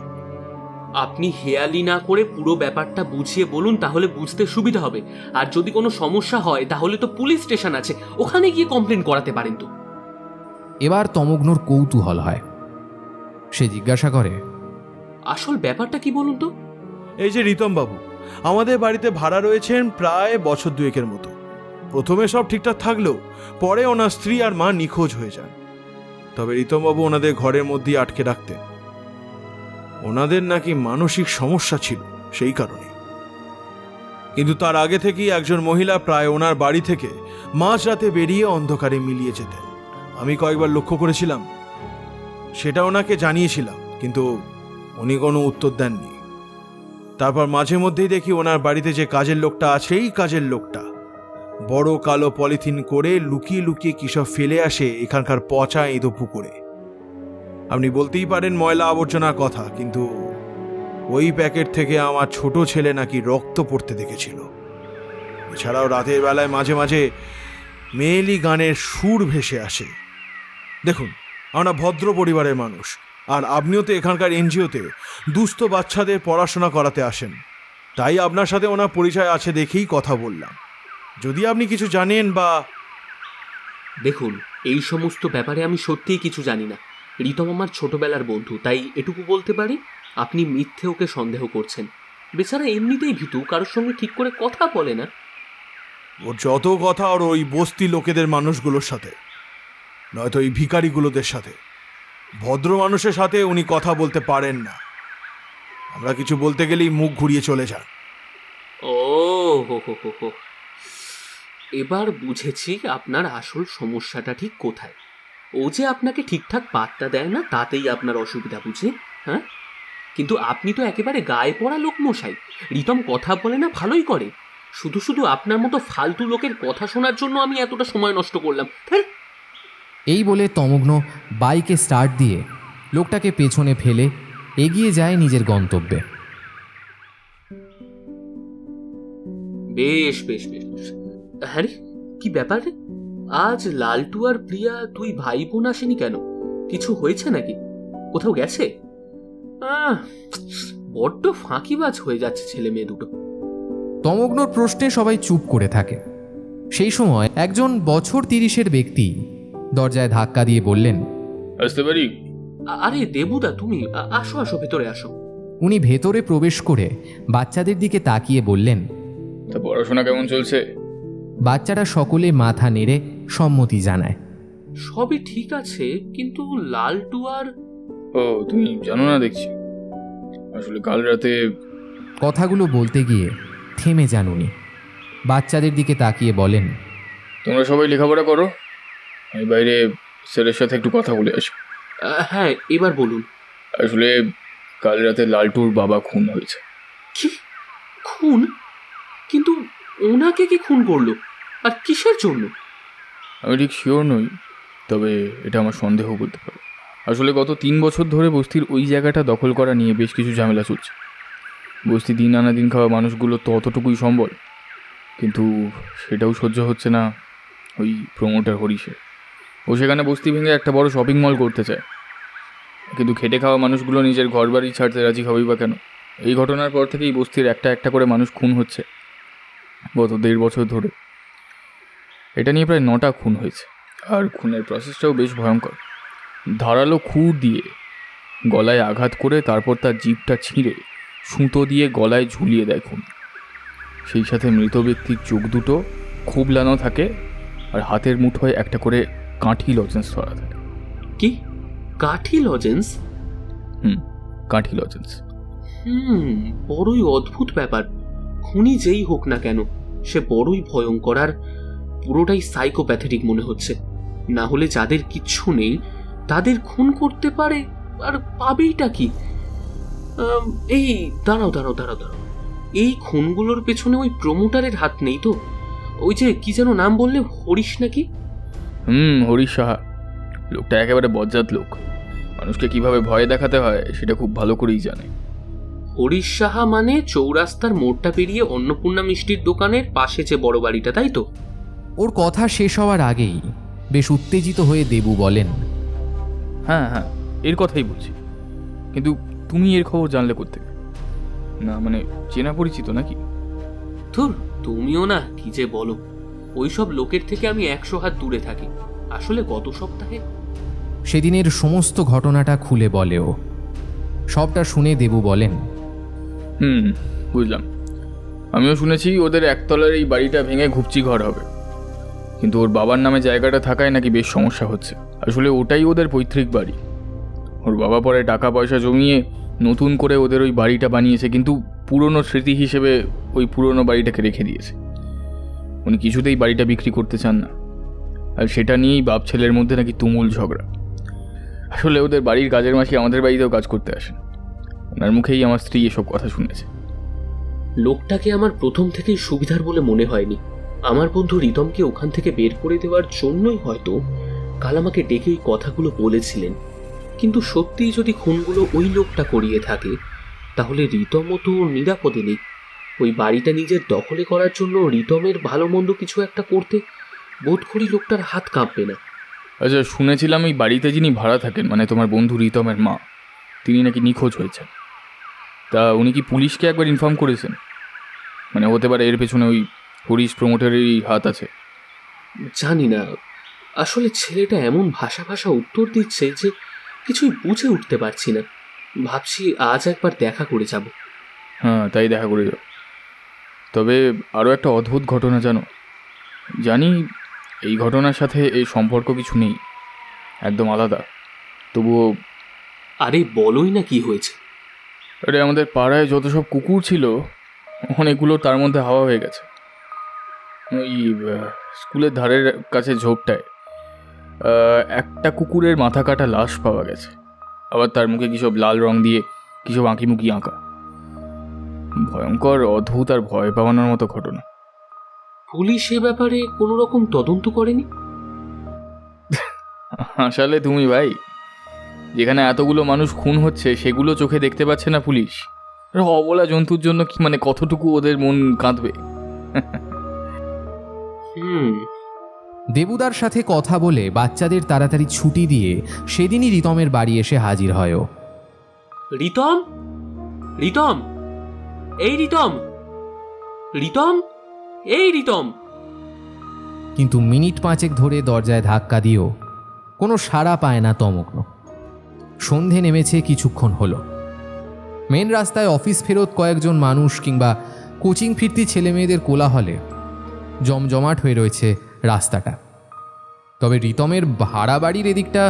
আপনি হেয়ালি না করে পুরো ব্যাপারটা বুঝিয়ে বলুন, তাহলে বুঝতে সুবিধা হবে। আর যদি কোনো সমস্যা হয় তাহলে তো পুলিশ স্টেশন আছে, ওখানে গিয়ে কমপ্লেন করাতে পারেন তো। এবার তমগ্নর কৌতূহল হয়। সে জিজ্ঞাসা করে, আসল ব্যাপারটা কি বলুন তো? এই যে রিতম বাবু আমাদের বাড়িতে ভাড়া রয়েছেন প্রায় বছর 2 মতো। প্রথমে সব ঠিকঠাক থাকলেও পরে ওনার স্ত্রী আর মা নিখোঁজ হয়ে যান। তবে রিতমবাবু ওনাদের ঘরের মধ্যেই আটকে রাখতেন। ওনাদের নাকি মানসিক সমস্যা ছিল সেই কারণে। কিন্তু তার আগে থেকেই একজন মহিলা প্রায় ওনার বাড়ি থেকে মাঝরাতে বেরিয়ে অন্ধকারে মিলিয়ে যেতেন। আমি কয়েকবার লক্ষ্য করেছিলাম, সেটা ওনাকে জানিয়েছিলাম, কিন্তু উনি কোনো উত্তর দেননি। তারপর মাঝে মধ্যেই দেখি ওনার বাড়িতে যে কাজের লোকটা আছে, এই কাজের লোকটা বড় কালো পলিথিন করে লুকিয়ে লুকিয়ে কিসব ফেলে আসে এখানকার পচা ইঁদো পুকুরে। আপনি বলতেই পারেন ময়লা আবর্জনার কথা, কিন্তু ওই প্যাকেট থেকে আমার ছোট ছেলে নাকি রক্ত পড়তে দেখেছিল। এছাড়াও রাতের বেলায় মাঝে মাঝে মেয়েলি গানের সুর ভেসে আসে। দেখুন, আমরা ভদ্র পরিবারের মানুষ, আর আপনিও তো এখানকার এনজিওতে দুস্থ বাচ্চাদের পড়াশোনা করাতে আসেন। তাই আপনার সাথে ওনার পরিচয় আছে দেখেই কথা বললাম। যদি আপনি কিছু জানেন বা... দেখুন, এই সমস্ত ব্যাপারে আমি সত্যিই কিছু জানি না। রিতম আমার ছোটবেলার বন্ধু, তাই এটুকু বলতে পারি, আপনি মিথ্যে ওকে সন্দেহ করছেন। বেচারা এমনিতেই ভীতু, কারোর সঙ্গে ঠিক করে কথা বলে না। ওর যত কথা ওর ওই বস্তি লোকেদের মানুষগুলোর সাথে, নয়তো ওই ভিখারিগুলোদের সাথে। ভদ্র মানুষের সাথে উনি কথা বলতে পারেন না। আমরা কিছু বলতে গেলেই মুখ ঘুরিয়ে চলে যান। ও হো হো হো হো, এবার বুঝেছি আপনার আসল সমস্যাটা ঠিক কোথায়। ও যে আপনাকে ঠিকঠাক পাত্তা দেয় না, তাতেই আপনার অসুবিধা বুঝে। হ্যাঁ, কিন্তু আপনি তো একেবারে গায়ে পড়া লোক মশাই। রিতম কথা বলে না, ভালোই করে। শুধু শুধু আপনার মতো ফালতু লোকের কথা শোনার জন্য আমি এতটা সময় নষ্ট করলাম। এই বলে তমগ্ন বাইকে স্টার্ট দিয়ে লোকটাকে পেছনে ফেলে এগিয়ে যায় নিজের গন্তব্যে। বেশ বেশ বেশ বেশ। হ্যাঁ রে, কি ব্যাপার রে? আজ লালটু আর প্রিয়া তুই ভাই বোন আসেনি কেন? কিছু হয়েছে নাকি? কোথাও গেছে? বড্ড ফাঁকিবাজ হয়ে যাচ্ছে ছেলে মেয়ে দুটো। তমগ্নর প্রশ্নে সবাই চুপ করে থাকে। সেই সময় একজন বছর 30-এর ব্যক্তি দরজায় ধাক্কা দিয়ে বললেন, আসতে পারি? আরে দেবুদা, তুমি আসো আসো, ভেতরে আসো। উনি ভেতরে প্রবেশ করে বাচ্চাদের দিকে তাকিয়ে বললেন। তা পড়াশোনা কেমন চলছে? বাচ্চারা সকলে মাথা নেড়ে সম্মতি জানায়। সবই ঠিক আছে, কিন্তু লালটু আর... ও, তুমি জানো না দেখছি। আসলে কাল রাতে... কথাগুলো বলতে গিয়ে থেমে যান উনি। বাচ্চাদের দিকে তাকিয়ে বলেন, তোমরা সবাই লেখাপড়া করো, আমি বাইরে স্যারের সাথে একটু কথা বলে আসি। হ্যাঁ, এবার বলুন। আসলে কাল রাতে লালটুর বাবা খুন হয়েছে। কি? খুন? কিন্তু ওনাকে কি খুন করলো, আর কিসের জন্য? আমি ঠিক শিওর নই, তবে এটা আমার সন্দেহ বলতে পারো। আসলে গত 3 বছর ধরে বস্তির ওই জায়গাটা দখল করা নিয়ে বেশ কিছু ঝামেলা চলছে। বস্তি দিন আনা দিন খাওয়া মানুষগুলো তো অতটুকুই সম্বল, কিন্তু সেটাও সহ্য হচ্ছে না ওই প্রমোটার হরিশের। ও সেখানে বস্তি ভেঙে একটা বড় শপিং মল করতে চায়, কিন্তু খেটে খাওয়া মানুষগুলো নিজের ঘর বাড়ি ছাড়তে রাজি হবেই বা কেন? এই ঘটনার পর থেকেই বস্তির একটা একটা করে মানুষ খুন হচ্ছে গত 1.5 বছর ধরে। এটা নিয়ে প্রায় 9টা খুন হয়েছে, আর খুনের প্রসেসটাও বেশ ভয়ঙ্কর। ধারালো খুর দিয়ে গলায় আঘাত করে তারপর তার জিভটা ছিঁড়ে সুতো দিয়ে গলায় ঝুলিয়ে দেয় খুন। সেই সাথে মৃত ব্যক্তির চোখ দুটো খুবলানো থাকে, আর হাতের মুঠোয় একটা করে কাঠি লজেন্স ধরা থাকে। কি? কাঠি লজেন্স? কাঠি লজেন্স। বড়ই অদ্ভুত ব্যাপার। খুনি যেই হোক না কেন, সে বড়ই ভয়ঙ্কর, আর পুরোটাই সাইকোপ্যাথেটিক মনে হচ্ছে। না হলে যাদের কিচ্ছু নেই তাদের খুন করতে পারে, আর পাবেইটা কি? এই দাঁড়াও দাঁড়াও দাঁড়াও দাঁড়াও, এই খুনগুলোর পেছনে ওই প্রমোটারের হাত নেই তো? ওই যে কি যেন নাম বললে, হরিশ নাকি? হরিশ সাহা। লোকটা একেবারে বজ্জাত লোক। মানুষকে কিভাবে ভয় দেখাতে হয় সেটা খুব ভালো করেই জানে। হরিশ সাহা মানে চৌরাস্তার মোড়টা পেরিয়ে অন্নপূর্ণা মিষ্টির দোকানের পাশে যে বড় বাড়িটা, তাই তো? ওর কথা শেষ হওয়ার আগেই বেশ উত্তেজিত হয়ে দেবু বলেন, হ্যাঁ হ্যাঁ, এর কথাই বলছি। কিন্তু তুমি এর খবর জানলে কোত্থেকে? না মানে চেনা পরিচিত নাকি? ধুর, তুমিও না কি যে বলো। ওইসব লোকের থেকে আমি 100 হাত দূরে থাকি। আসলে গত সপ্তাহে... সেদিনের সমস্ত ঘটনাটা খুলে বলে ও। সবটা শুনে দেবু বলেন, বুঝলাম। আমিও শুনেছি ওদের একতলার এই বাড়িটা ভেঙে ঘুপচি ঘর হবে, কিন্তু ওর বাবার নামে জায়গাটা থাকায় নাকি বেশ সমস্যা হচ্ছে। আসলে ওটাই ওদের পৈতৃক বাড়ি। ওর বাবা পরে টাকা পয়সা জমিয়ে নতুন করে ওদের ওই বাড়িটা বানিয়েছে, কিন্তু পুরনো স্মৃতি হিসেবে ওই পুরনো বাড়িটাকে রেখে দিয়েছে। উনি কিছুতেই বাড়িটা বিক্রি করতে চান না, আর সেটা নিয়েই বাপ ছেলের মধ্যে নাকি তুমুল ঝগড়া। আসলে ওদের বাড়ির কাজের মাসি আমাদের বাড়িতেও কাজ করতে আসেন। ওনার মুখেই আমার স্ত্রী এসব কথা শুনেছে। লোকটাকে আমার প্রথম থেকেই সুবিধার বলে মনে হয়নি। আমার বন্ধু রিতমকে ওখান থেকে বের করে দেওয়ার জন্যই হয়তো কাল আমাকে ডেকে এই কথাগুলো বলেছিলেন। কিন্তু সত্যিই যদি খুনগুলো ওই লোকটা করিয়ে থাকে, তাহলে রিতমও তো নিরাপদে নেই। ওই বাড়িটা নিজের দখলে করার জন্য রিতমের ভালো মন্দ কিছু একটা করতে বোধ করি লোকটার হাত কাঁপবে না। আচ্ছা, শুনেছিলাম এই বাড়িতে যিনি ভাড়া থাকেন, মানে তোমার বন্ধু রিতমের মা, তিনি নাকি নিখোঁজ হয়েছেন। তা উনি কি পুলিশকে একবার ইনফর্ম করেছেন? মানে হতে পারে এর পেছনে ওই হরিশ প্রমোটারেরই হাত আছে। জানি না, আসলে ছেলেটা এমন ভাষা উত্তর দিচ্ছে যে কিছুই বুঝে উঠতে পারছি না। ভাবছি আজ একবার দেখা করে যাব। হ্যাঁ, তাই দেখা করে যাও। তবে আরও একটা অদ্ভুত ঘটনা জানো? জানি এই ঘটনার সাথে এই সম্পর্ক কিছু নেই, একদম আলাদা, তবুও... আরে বলোই না, কি হয়েছে? আরে আমাদের পাড়ায় যত সব কুকুর ছিল, অনেকগুলো তার মধ্যে হাওয়া হয়ে গেছে। ওই স্কুলের ধারের কাছে ঝোপটায় একটা কুকুরের মাথা কাটা লাশ পাওয়া গেছে। আবার তার মুখে কিসব লাল রং দিয়ে কিসব আঁকিমুখি আঁকা। ভয়ঙ্কর, অদ্ভুত আর ভয় পাওয়ানোর মতো ঘটনা। পুলিশ এ ব্যাপারে কোনো রকম তদন্ত করেনি? আসলে তুমি ভাই, যেখানে এতগুলো মানুষ খুন হচ্ছে সেগুলো চোখে দেখতে পাচ্ছে না পুলিশ, অবলা জন্তুর জন্য কি মানে কতটুকু ওদের মন কাঁদবে? দেবুদার সাথে কথা বলে বাচ্চাদের তাড়াতাড়ি ছুটি দিয়ে সেদিনই রিতমের বাড়ি এসে হাজির হয় ও। রিতম, রিতম, এই রিতম, রিতম, এই রিতম। কিন্তু মিনিট পাঁচেক ধরে দরজায় ধাক্কা দিয়েও কোনো সাড়া পায় না তমগ্ন। সন্ধে নেমেছে কিছুক্ষণ হলো। মেন রাস্তায় অফিস ফেরত কয়েকজন মানুষ কিংবা কোচিং ফিরতি ছেলেমেয়েদের কোলাহলে জমজমাট হয়ে রয়েছে রাস্তাটা। তবে রিতমের ভাড়া বাড়ির এদিকটা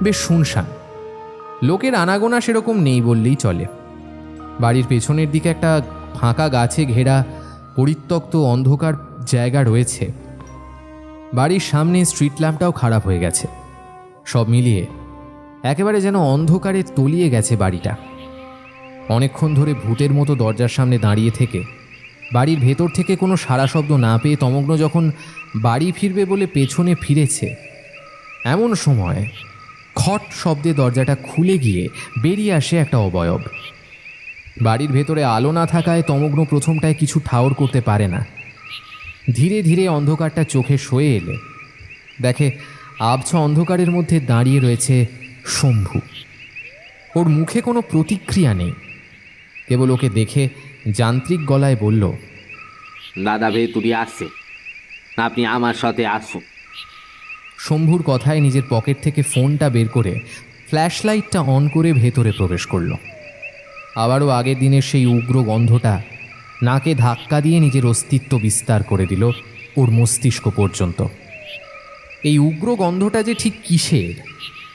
বেশ শুনশান, লোকের আনাগোনা সেরকম নেই বললেই চলে। বাড়ির পেছনের দিকে একটা ফাঁকা গাছে ঘেরা পরিত্যক্ত অন্ধকার জায়গা রয়েছে। বাড়ির সামনে স্ট্রিট ল্যাম্পটাও খারাপ হয়ে গেছে। সব মিলিয়ে একেবারে যেন অন্ধকারে তলিয়ে গেছে বাড়িটা। অনেকক্ষণ ধরে ভূতের মতো দরজার সামনে দাঁড়িয়ে থেকে বাড়ির ভেতর থেকে কোনো সাড়া শব্দ না পেয়ে তমগ্ন যখন বাড়ি ফিরবে বলে পেছনে ফিরেছে, এমন সময় খট শব্দে দরজাটা খুলে গিয়ে বেরিয়ে আসে একটা অবয়ব। বাড়ির ভেতরে আলো না থাকায় তমগ্ন প্রথমটায় কিছু ঠাউর করতে পারে না। ধীরে ধীরে অন্ধকারটা চোখে সয়ে এলে দেখে আবছা অন্ধকারের মধ্যে দাঁড়িয়ে রয়েছে শম্ভু। ওর মুখে কোনো প্রতিক্রিয়া নেই, কেবল ওকে দেখে যান্ত্রিক গলায় বলল, দাদা ভেতরে আসছে, আপনি আমার সাথে আসুন। শম্ভুর কথায় নিজের পকেট থেকে ফোনটা বের করে ফ্ল্যাশ লাইটটা অন করে ভেতরে প্রবেশ করল। আবারও আগের দিনের সেই উগ্র গন্ধটা নাকে ধাক্কা দিয়ে নিজের অস্তিত্ব বিস্তার করে দিল ওর মস্তিষ্ক পর্যন্ত। এই উগ্র গন্ধটা যে ঠিক কিসের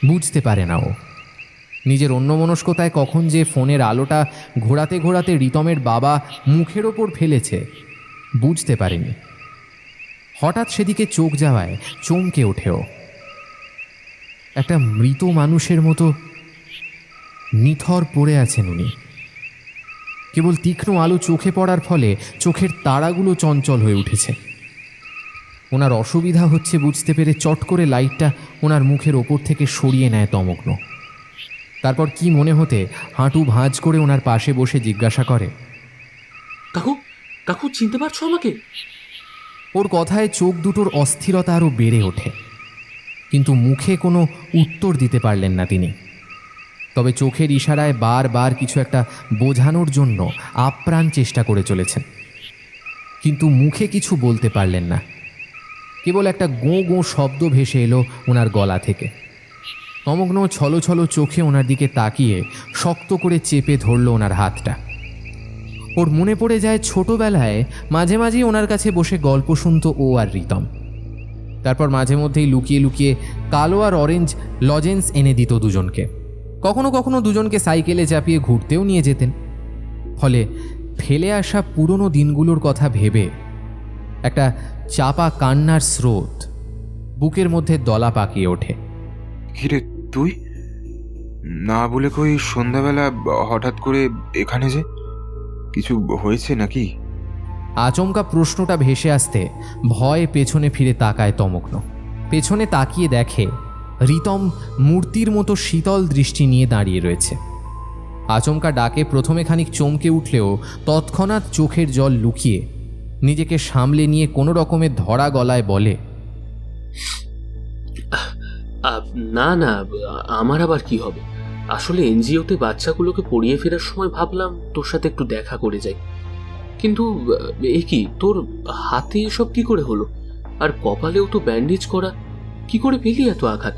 বুঝতে পারে না ও। নিজের অন্যমনস্কতায় কখন যে ফোনের আলোটা ঘোরাতে ঘোরাতে রিতমের বাবা মুখের ওপর ফেলেছে বুঝতে পারেনি। হঠাৎ সেদিকে চোখ যাওয়ায় চমকে ওঠেও। একটা মৃত মানুষের মতো নিথর পড়ে আছেন উনি। কেবল তীক্ষ্ণ আলো চোখে পড়ার ফলে চোখের তারাগুলো চঞ্চল হয়ে উঠেছে। ওনার অসুবিধা হচ্ছে বুঝতে পেরে চট করে লাইটটা ওনার মুখের ওপর থেকে সরিয়ে নেয় তমগ্ন। তারপর কি মনে হতে হাঁটু ভাঁজ করে ওনার পাশে বসে জিজ্ঞাসা করে, কাকু, কাকু চিনতে পারছো আমাকে? ওর কথায় চোখ দুটোর অস্থিরতা আরও বেড়ে ওঠে, কিন্তু মুখে কোনো উত্তর দিতে পারলেন না তিনি। তবে চোখের ইশারায় বারবার কিছু একটা বোঝানোর জন্য আপ্রাণ চেষ্টা করে চলেছেন, কিন্তু মুখে কিছু বলতে পারলেন না। কেবল একটা গোঁ গোঁ শব্দ ভেসে এলো ওনার গলা থেকে। তমগ্ন ছলো ছলো চোখে ওনার দিকে তাকিয়ে শক্ত করে চেপে ধরল ওনার হাতটা। ওর মনে পড়ে যায় ছোটবেলায় মাঝে মাঝেই ওনার কাছে বসে গল্প শুনত ও আর রিতম। তারপর মাঝে মধ্যেই লুকিয়ে লুকিয়ে কালো আর অরেঞ্জ লজেন্স এনে দিত দুজনকে। কখনো কখনো দুজনকে সাইকেলে চাপিয়ে ঘুরতেও নিয়ে যেতেন। ফলে ফেলে আসা পুরনো দিনগুলোর কথা ভেবে একটা চাপা কান্নার স্রোত বুকের মধ্যে দলা পাকিয়ে ওঠে। কিরে তুই না বলে কই সন্ধ্যাবেলা হঠাৎ করে এখানে যে কিছু হয়েছে নাকি? আচমকা প্রশ্নটা ভেসে আসতে ভয়ে পেছনে ফিরে তাকায় তমগ্ন। পেছনে তাকিয়ে দেখে রিতম মূর্তির মতো শীতল দৃষ্টি নিয়ে দাঁড়িয়ে রয়েছে। আচমকা ডাকে প্রথমে খানিক চমকে উঠলেও তৎক্ষণাৎ চোখের জল লুকিয়ে নিজেকে সামলে নিয়ে কোনো রকমের ধরা গলায় বলে, না না, আমার আবার কি হবে? আসলে এনজিওতে বাচ্চাগুলোকে পড়িয়ে ফেরার সময় ভাবলাম তোর সাথে একটু দেখা করে যাই। কিন্তু এ কি, তোর হাতে এসব কি করে হলো? আর কপালেও তো ব্যান্ডেজ করা, কি করে পেলি এত আঘাত?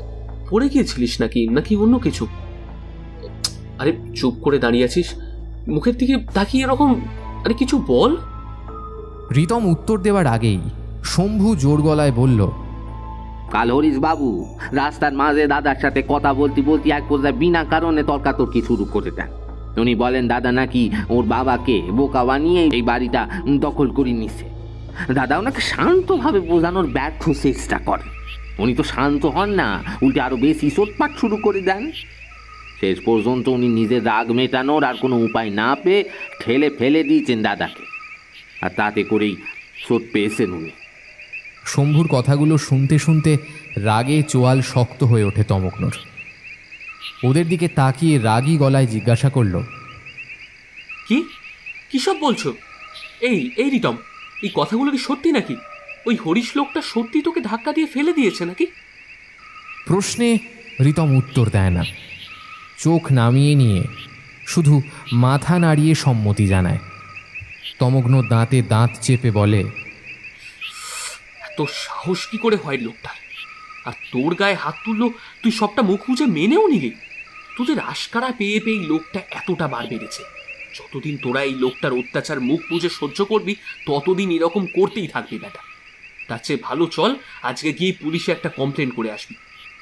পড়ে গিয়েছিলিস নাকি নাকি অন্য কিছু? আরে চুপ করে দাঁড়িয়ে আছিস, মুখের দিকে তাকিয়ে এরকম, আরে কিছু বল। রিতম উত্তর দেওয়ার আগেই শম্ভু জোর গলায় বলল, কাল হরিশ বাবু রাস্তার মাঝে দাদার সাথে কথা বলতে বলতে এক পর্যায়ে বিনা কারণে তর্কাতর্কি শুরু করে দেন। উনি বলেন দাদা নাকি ওর বাবাকে বোকা বানিয়ে এই বাড়িটা দখল করে নিছে। দাদা ওনাকে শান্তভাবে বোঝানোর ব্যর্থ চেষ্টা করে। উনি তো শান্ত হন না, উল্টে আরো বেশি চোটপাট শুরু করে দেন। শেষ পর্যন্ত উনি নিজের রাগ মেটানোর আর কোনো উপায় না পেয়ে ঠেলে ফেলে দিয়েছেন দাদাকে, আর তাতে করেই চোট পেয়েছেন উনি। শম্ভুর কথাগুলো শুনতে শুনতে রাগে চোয়াল শক্ত হয়ে ওঠে তমগ্নর। ওদের দিকে তাকিয়ে রাগী গলায় জিজ্ঞাসা করল, কি কি সব বলছো? এই এই রিতম, এই কথাগুলো কি সত্যি নাকি? ওই হরিশ লোকটা সত্যি তোকে ধাক্কা দিয়ে ফেলে দিয়েছে নাকি? প্রশ্নে রিতম উত্তর দেয় না, চোখ নামিয়ে নিয়ে শুধু মাথা নাড়িয়ে সম্মতি জানায়। তমগ্ন দাঁতে দাঁত চেপে বলে, এত সাহস কি করে হয় লোকটার? আর তোর গায়ে হাত তুললো, তুই সবটা মুখ বুঝে মেনেও নিলি? তোদের আশকারা পেয়ে পেয়ে লোকটা এতটা বার বেড়েছে। যতদিন তোরা এই লোকটার অত্যাচার মুখ বুঝে সহ্য করবি, ততদিন এরকম করতেই থাকবি বেটা। তার চেয়ে ভালো চল আজকে গিয়ে পুলিশে একটা কমপ্লেন করে আসবি।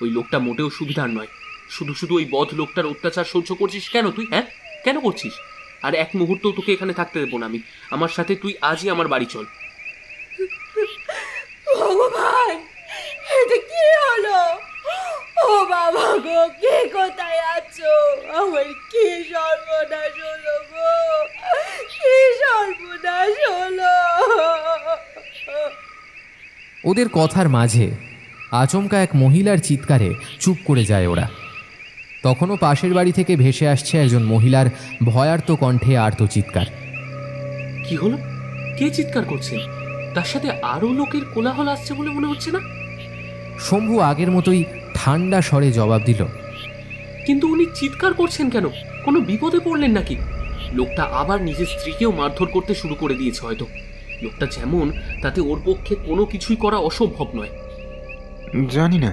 ওই লোকটা মোটেও সুবিধার নয়। শুধু শুধু ওই বদ লোকটার অত্যাচার সহ্য করছিস কেন তুই? হ্যাঁ, কেন করছিস? আর এক মুহূর্তও তোকে এখানে থাকতে দেবো না আমি। আমার সাথে তুই আজই আমার বাড়ি চল। ভগবান, এটা কি হলো? ও বাবা গো, কে কোথায় আছো? আমার কি সর্বনাশ হলো গো, কি সর্বনাশ হলো! ওদের কথার মাঝে আচমকা এক মহিলার চিৎকারে চুপ করে যায় ওরা। তখনও পাশের বাড়ি থেকে ভেসে আসছে একজন মহিলার ভয়ার্ত কণ্ঠে আর্ত চিৎকার। কি হলো? কে চিৎকার করছেন? তার সাথে আরো লোকের কোলাহল আসছে বলে মনে হচ্ছে না? শম্ভু আগের মতোই ঠান্ডা স্বরে জবাব দিল, কিন্তু উনি চিৎকার করছেন কেন? কোনো বিপদে পড়লেন নাকি? লোকটা আবার নিজের স্ত্রীকেও মারধর করতে শুরু করে দিয়েছে হয়তো। লোকটা যেমন, তাতে ওর পক্ষে কোনো কিছুই করা অসম্ভব নয়। জানি না,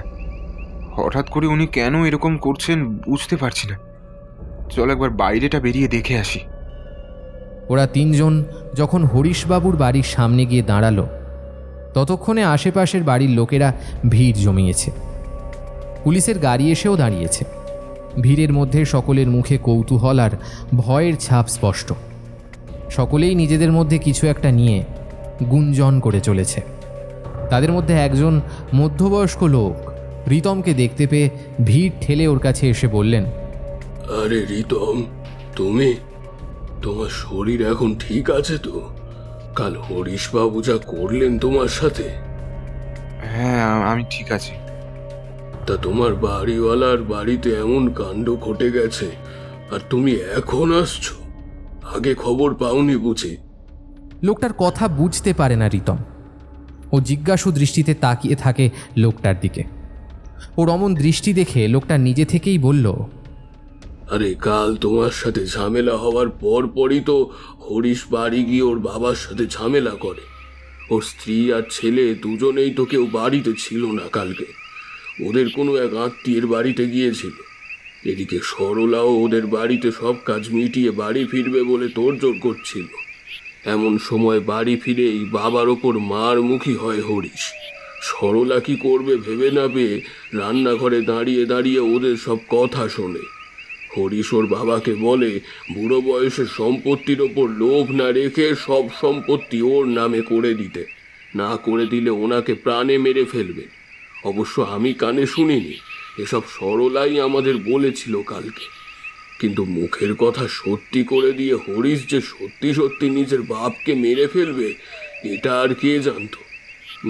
হঠাৎ করে উনি কেন এরকম করছেন বুঝতে পারছি না। চল একবার বাইরেটা বেরিয়ে দেখে আসি। ওরা তিনজন যখন হরিশবাবুর বাড়ির সামনে গিয়ে দাঁড়ালো, ততক্ষণে আশেপাশের বাড়ির লোকেরা ভিড় জমিয়েছে। পুলিশের গাড়ি এসেও দাঁড়িয়েছে। ভিড়ের মধ্যে সকলের মুখে কৌতূহল আর ভয়ের ছাপ স্পষ্ট। সকলেই নিজেদের মধ্যে কিছু একটা নিয়ে গুঞ্জন করে চলেছে। তাদের মধ্যে একজন মধ্যবয়স্ক লোক রিতমকে দেখতে পেয়ে ভিড় ঠেলে ওর কাছে এসে বললেন, আরে রিতম, তুমি? তোমার শরীর এখন ঠিক আছে তো? কাল হরিশবাবু যা করলেন তোমার সাথে। হ্যাঁ, আমি ঠিক আছি। তা তোমার বাড়িওয়ালার বাড়িতে এমন কাণ্ড ঘটে গেছে আর তুমি এখন আসছো? আগে খবর পাওনি বুঝি? লোকটার কথা বুঝতে পারে না রিতম। ও জিজ্ঞাসু দৃষ্টিতে তাকিয়ে থাকে লোকটার দিকে। ওর অমন দৃষ্টি দেখে লোকটা নিজে থেকেই বলল, আরে কাল তোমার সাথে ঝামেলা হওয়ার পরই তো হরিশ বাড়ি গিয়ে ওর বাবার সাথে ঝামেলা করে। ওর স্ত্রী আর ছেলে দুজনেই তো কেউ বাড়িতে ছিল না কালকে। ওদের কোনো এক আত্মীয়ের বাড়িতে গিয়েছিল। এদিকে সরলাও ওদের বাড়িতে সব কাজ মিটিয়ে বাড়ি ফিরবে বলে তোড়জোড় করছিল। এমন সময় বাড়ি ফিরেই বাবার ওপর মার মুখী হয় হরিশ। সরলা কি করবে ভেবে না পেয়ে রান্নাঘরে দাঁড়িয়ে দাঁড়িয়ে ওদের সব কথা শোনে। হরিশ ওর বাবাকে বলে বুড়ো বয়সে সম্পত্তির ওপর লোভ না রেখে সব সম্পত্তি ওর নামে করে দিতে, না করে দিলে ওনাকে প্রাণে মেরে ফেলবে। অবশ্য আমি কানে শুনিনি, এসব সরলাই আমাদের বলেছিল কালকে। কিন্তু মুখের কথা সত্যি করে দিয়ে হরিশ যে সত্যি সত্যি নিজের বাপকে মেরে ফেলবে, এটা আর কে জানতো।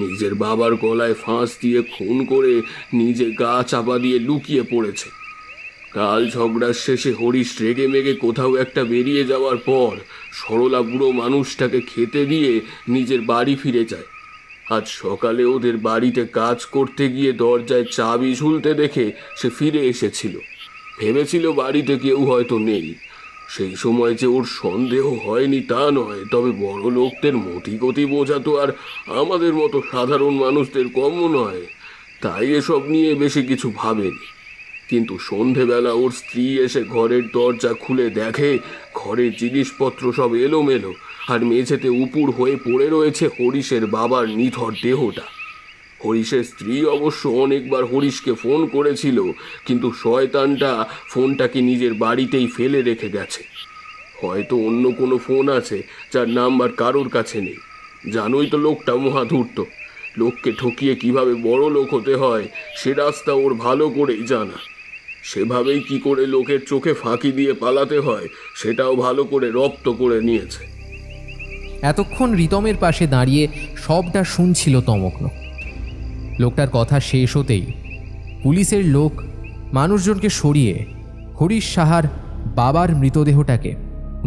নিজের বাবার গলায় ফাঁস দিয়ে খুন করে নিজে গা চাপা দিয়ে লুকিয়ে পড়েছে। কাল ঝগড়ার শেষে হরিশ রেগে মেগে কোথাও একটা বেরিয়ে যাওয়ার পর সরলা বুড়ো মানুষটাকে খেতে দিয়ে নিজের বাড়ি ফিরে যায়। আজ সকালে ওদের বাড়িতে কাজ করতে গিয়ে দরজায় চাবি ঝুলতে দেখে সে ফিরে এসেছিল। ভেবেছিল বাড়িতে কেউ হয়তো নেই। সেই সময় যে ওর সন্দেহ হয়নি তা নয়, তবে বড় লোকদের মতিগতি বোঝা তো আর আমাদের মতো সাধারণ মানুষদের কমও নয়। তাই এসব নিয়ে বেশি কিছু ভাবেনি। কিন্তু সন্ধেবেলা ওর স্ত্রী এসে ঘরের দরজা খুলে দেখে ঘরের জিনিসপত্র সব এলোমেলো, আর মেঝেতে উপুড় হয়ে পড়ে রয়েছে হরিশের বাবার নিথর দেহটা। হরিশের স্ত্রী অবশ্য অনেকবার হরিশকে ফোন করেছিল, কিন্তু শয়তানটা ফোনটাকে নিজের বাড়িতেই ফেলে রেখে গেছে। হয়তো অন্য কোনো ফোন আছে যার নাম্বার কারোর কাছে নেই। জানোই তো লোকটা মহাধূর্ত। লোককে ঠকিয়ে কিভাবে বড় লোক হতে হয় সে রাস্তা ওর ভালো করেই জানা। সেভাবেই কি করে লোকের চোখে ফাঁকি দিয়ে পালাতে হয় সেটাও ভালো করে রপ্ত করে নিয়েছে। এতক্ষণ রিতমের পাশে দাঁড়িয়ে সবটা শুনছিল তমগ্ন। লোকটার কথা শেষ হতেই পুলিশের লোক মানুষজনকে সরিয়ে হরিশ সাহার বাবার মৃতদেহটাকে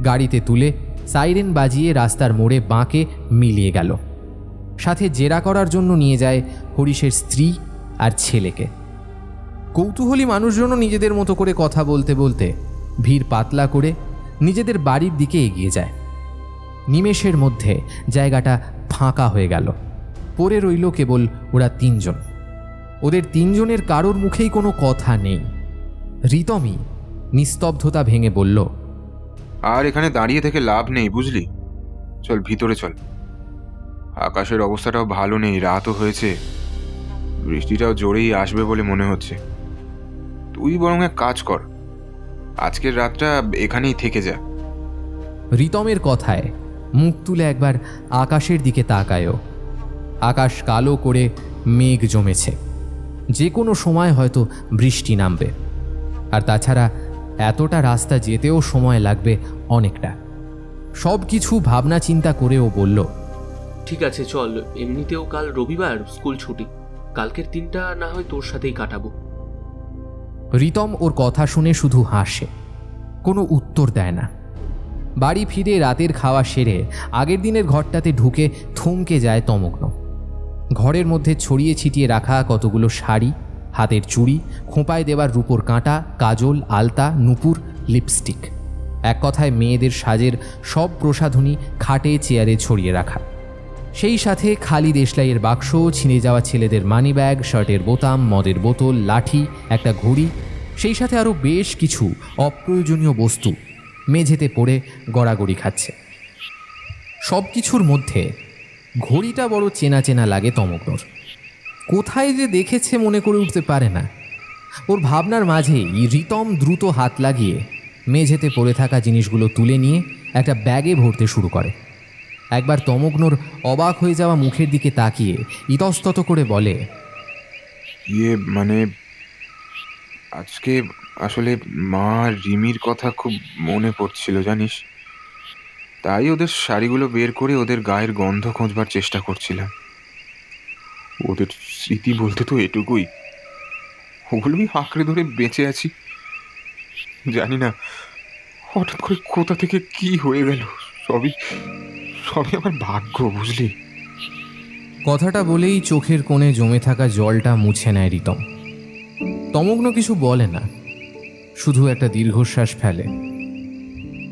গাড়িতে তুলে সাইরেন বাজিয়ে রাস্তার মোড়ে বাঁকে মিলিয়ে গেল। সাথে জেরা করার জন্য নিয়ে যায় হরিশের স্ত্রী আর ছেলেকে। কৌতূহলী মানুষজনও নিজেদের মতো করে কথা বলতে বলতে ভিড় পাতলা করে নিজেদের বাড়ির দিকে এগিয়ে যায়। নিমেষের মধ্যে জায়গাটা ফাঁকা হয়ে গেল। পড়ে রইল কেবল ওরা তিনজন। ওদের তিনজনের কারোর মুখেই কোনো কথা নেই। রিতমই নিস্তব্ধতা ভেঙে বলল, আর এখানে দাঁড়িয়ে থেকে লাভ নেই, বুঝলি? চল ভিতরে চল। আকাশের অবস্থাটাও ভালো নেই, রাতও হয়েছে, বৃষ্টিটাও জোরেই আসবে বলে মনে হচ্ছে। তুই বরং এক কাজ কর, আজকের রাতটা এখানেই থেকে যা। রিতমের কথায় মুখ তুলে একবার আকাশের দিকে তাকায়ও। আকাশ কালো করে মেঘ জমেছে, যে কোনো সময় হয়তো বৃষ্টি নামবে। আর তাছাড়া এতটা রাস্তা যেতেও সময় লাগবে অনেকটা। সব কিছু ভাবনা চিন্তা করেও বলল, ঠিক আছে চল, এমনিতেও কাল রবিবার, স্কুল ছুটি, কালকের দিনটা না হয় তোর সাথেই কাটাবো। রিতম ওর কথা শুনে শুধু হাসে, কোনো উত্তর দেয় না। বাড়ি ফিরে রাতের খাওয়া সেরে আগের দিনের ঘরটাতে ঢুকে থমকে যায় তমগ্ন। ঘরের মধ্যে ছড়িয়ে ছিটিয়ে রাখা কতগুলো শাড়ি, হাতের চুড়ি, খোঁপায় দেওয়ার রূপোর কাঁটা, কাজল, আলতা, নুপুর, লিপস্টিক, এক কথায় মেয়েদের সাজের সব প্রসাধনী খাটে চেয়ারে ছড়িয়ে রাখা। সেই সাথে খালি দেশলাইয়ের বাক্স, ছিঁড়ে যাওয়া ছেলেদের মানি ব্যাগ, শার্টের বোতাম, মদের বোতল, লাঠি, একটা ঘড়ি, সেই সাথে আরও বেশ কিছু অপ্রয়োজনীয় বস্তু মেঝেতে পড়ে গড়াগড়ি খাচ্ছে। সব কিছুর মধ্যে ঘড়িটা বড় চেনা চেনা লাগে তমগ্নর। কোথায় যে দেখেছে মনে করে উঠতে পারে না। ওর ভাবনার মাঝেই রিতম দ্রুত হাত লাগিয়ে মেঝেতে পড়ে থাকা জিনিসগুলো তুলে নিয়ে একটা ব্যাগে ভরতে শুরু করে। একবার তমগ্নর অবাক হয়ে যাওয়া মুখের দিকে তাকিয়ে ইতস্তত করে বলে, মানে আজকে আসলে মা আর রিমির কথা খুব মনে পড়ছিল জানিস, তাই ওদের শাড়িগুলো বের করে ওদের গায়ের গন্ধ খোঁজবার চেষ্টা করছিলাম। ওদের স্মৃতি বলতে তো এটুকুই, ওগুলোই আঁকড়ে ধরে বেঁচে আছি। জানি না হঠাৎ করে কোথা থেকে কি হয়ে গেল, সবই আমার ভাগ্য, বুঝলি? কথাটা বলেই চোখের কোণে জমে থাকা জলটা মুছে নেয় রিতম। তমগ্ন কিছু বলে না, শুধু একটা দীর্ঘশ্বাস ফেলে,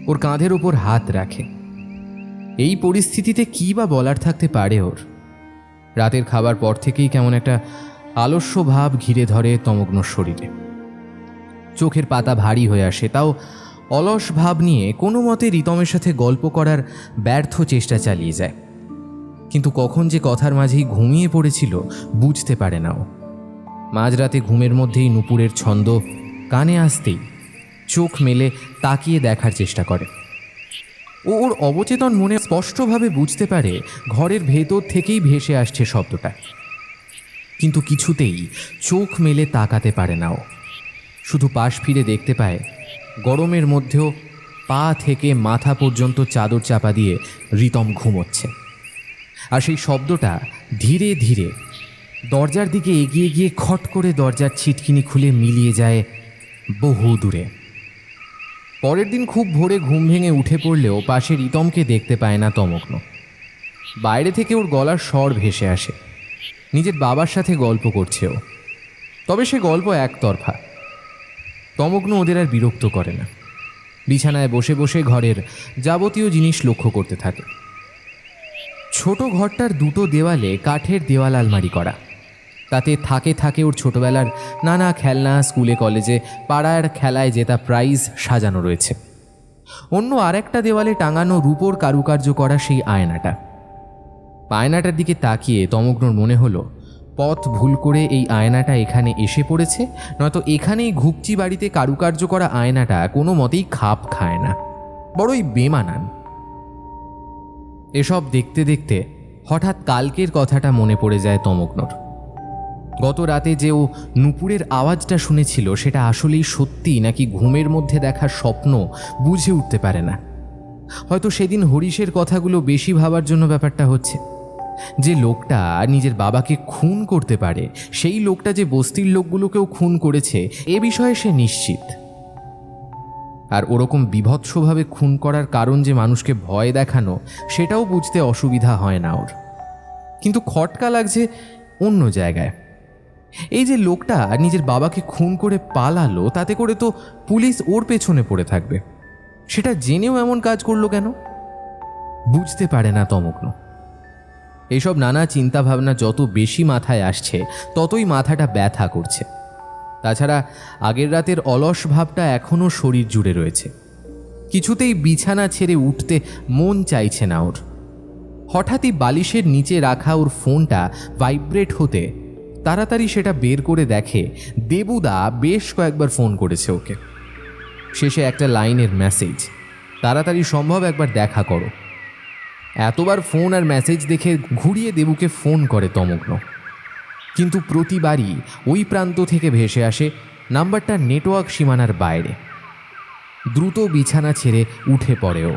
ওর কাঁধের ওপর হাত রাখে। এই পরিস্থিতিতে কী বা বলার থাকতে পারে ওর? রাতের খাবার পর থেকেই কেমন একটা আলস্য ভাব ঘিরে ধরে তমগ্নর শরীরে। চোখের পাতা ভারী হয়ে আসে, তাও অলস ভাব নিয়ে কোনো মতে রিতমের সাথে গল্প করার ব্যর্থ চেষ্টা চালিয়ে যায়। কিন্তু কখন যে কথার মাঝেই ঘুমিয়ে পড়েছিল বুঝতে পারে না ও। মাঝরাতে ঘুমের মধ্যেই নুপুরের ছন্দ কানে আসতেই চোখ মেলে তাকিয়ে দেখার চেষ্টা করে। ওর অবচেতন মনে স্পষ্টভাবে বুঝতে পারে ঘরের ভেতর থেকেই ভেসে আসছে শব্দটা, কিন্তু কিছুতেই চোখ মেলে তাকাতে পারে না ও। শুধু পাশ ফিরে দেখতে পায় গরমের মধ্যেও পা থেকে মাথা পর্যন্ত চাদর চাপা দিয়ে রিতম ঘুমোচ্ছে। আর সেই শব্দটা ধীরে ধীরে দরজার দিকে এগিয়ে গিয়ে খট করে দরজার ছিটকিনি খুলে মিলিয়ে যায় বহু দূরে। পরের দিন খুব ভোরে ঘুম ভেঙে উঠে পড়লেও পাশে রিতমকে দেখতে পায় না তমগ্ন। বাইরে থেকে ওর গলার স্বর ভেসে আসে, নিজের বাবার সাথে গল্প করছে ও। তবে সে গল্প একতরফা। তমগ্ন ওদের আর বিরক্ত করে না, বিছানায় বসে বসে ঘরের যাবতীয় জিনিস লক্ষ্য করতে থাকে। ছোট ঘরটার দুটো দেওয়ালে কাঠের দেওয়াল আলমারি করা, তাতে থাকে থাকে ওর ছোটবেলার নানা খেলনা, স্কুলে কলেজে পাড়ার খেলায় জেতা প্রাইজ সাজানো রয়েছে। অন্য আরেকটা দেওয়ালে টাঙানো রূপোর কারুকার্য করা সেই আয়নাটা। আয়নাটার দিকে তাকিয়ে তমগ্নর মনে হলো পথ ভুল করে এই আয়নাটা এখানে এসে পড়েছে, নয়তো এখানেই ঘুপচি বাড়িতে কারুকার্য করা আয়নাটা কোনো মতেই খাপ খায় না, বড়ই বেমানান। এসব দেখতে দেখতে হঠাৎ কালকের কথাটা মনে পড়ে যায় তমগ্নর। গত রাতে যে ও নুপুরের আওয়াজটা শুনেছিল সেটা আসলেই সত্যি নাকি ঘুমের মধ্যে দেখা স্বপ্ন বুঝে উঠতে পারে না। হয়তো সেদিন হরিশের কথাগুলো বেশি ভাবার জন্য ব্যাপারটা হচ্ছে। যে লোকটা নিজের বাবাকে খুন করতে পারে সেই লোকটা যে বস্তির লোকগুলোকেও খুন করেছে এ বিষয়ে সে নিশ্চিত। আর ওরকম বিভৎসভাবে খুন করার কারণ যে মানুষকে ভয় দেখানো, সেটাও বুঝতে অসুবিধা হয় না ওর। কিন্তু খটকা লাগছে অন্য জায়গায়। এই যে লোকটা নিজের বাবাকে খুন করে পালালো, তাতে করে তো পুলিশ ওর পেছনে পড়ে থাকবে, সেটা জেনেও এমন কাজ করলো কেন? বুঝতে পারে না তমগ্ন। এইসব নানা চিন্তাভাবনা যত বেশি মাথায় আসছে ততই মাথাটা ব্যথা করছে। তাছাড়া আগের রাতের অলস ভাবটা এখনও শরীর জুড়ে রয়েছে। কিছুতেই বিছানা ছেড়ে উঠতে মন চাইছে না ওর। হঠাৎই বালিশের নিচে রাখা ওর ফোনটা ভাইব্রেট হতে তাড়াতাড়ি সেটা বের করে দেখে দেবুদা বেশ কয়েকবার ফোন করেছে ওকে। শেষে একটা লাইনের মেসেজ, তাড়াতাড়ি সম্ভব একবার দেখা করো। এতবার ফোন আর মেসেজ দেখে ঘুরিয়ে দেবুকে ফোন করে তমগ্ন, কিন্তু প্রতিবারই ওই প্রান্ত থেকে ভেসে আসে নাম্বারটা নেটওয়ার্ক সীমানার বাইরে। দ্রুত বিছানা ছেড়ে উঠে পড়ে ও,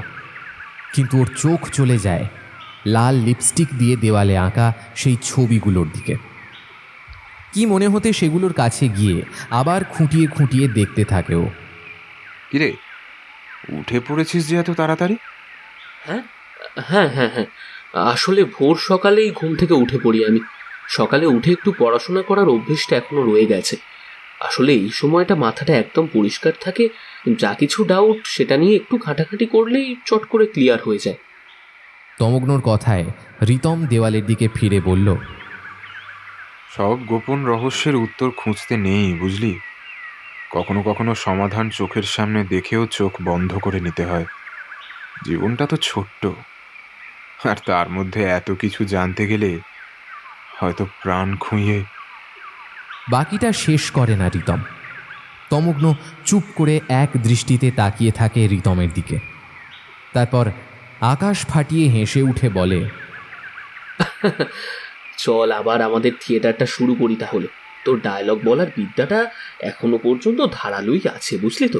কিন্তু ওর চোখ চলে যায় লাল লিপস্টিক দিয়ে দেওয়ালে আঁকা সেই ছবিগুলোর দিকে। কি মনে হতে সেগুলোর কাছে গিয়ে আবার খুঁটিয়ে খুঁটিয়ে দেখতে থাকে ও। কিরে, উঠে পড়েছিস যে এত তাড়াতাড়ি? হ্যাঁ হ্যাঁ হ্যাঁ হ্যাঁ, আসলে ভোর সকালেই ঘুম থেকে উঠে পড়ি আমি। সকালে উঠে একটু পড়াশোনা করার অভ্যেসটা এখনো রয়ে গেছে। আসলে এই সময়টা মাথাটা একদম পরিষ্কার থাকে, যা কিছু ডাউট সেটা নিয়ে একটু ঘাটাঘাটি করলেই চট করে ক্লিয়ার হয়ে যায়। তমগ্নর কথায় রিতম দেওয়ালের দিকে ফিরে বলল, সব গোপন রহস্যের উত্তর খুঁজতে নেই, বুঝলি? কখনো কখনো সমাধান চোখের সামনে দেখেও চোখ বন্ধ করে নিতে হয়। জীবনটা তো ছোট্ট, আর তার মধ্যে এত কিছু জানতে গেলে হয়তো প্রাণ খুঁয়ে। বাকিটা শেষ করে না রিতম। তমগ্ন চুপ করে এক দৃষ্টিতে তাকিয়ে থাকে রিতমের দিকে। তারপর আকাশ ফাটিয়ে হেসে উঠে বলে, চল আবার আমাদের থিয়েটারটা শুরু করি তাহলে। তোর ডায়লগ বলার বিদ্যাটা এখনো পর্যন্ত ধারালোই আছে, বুঝলি তো?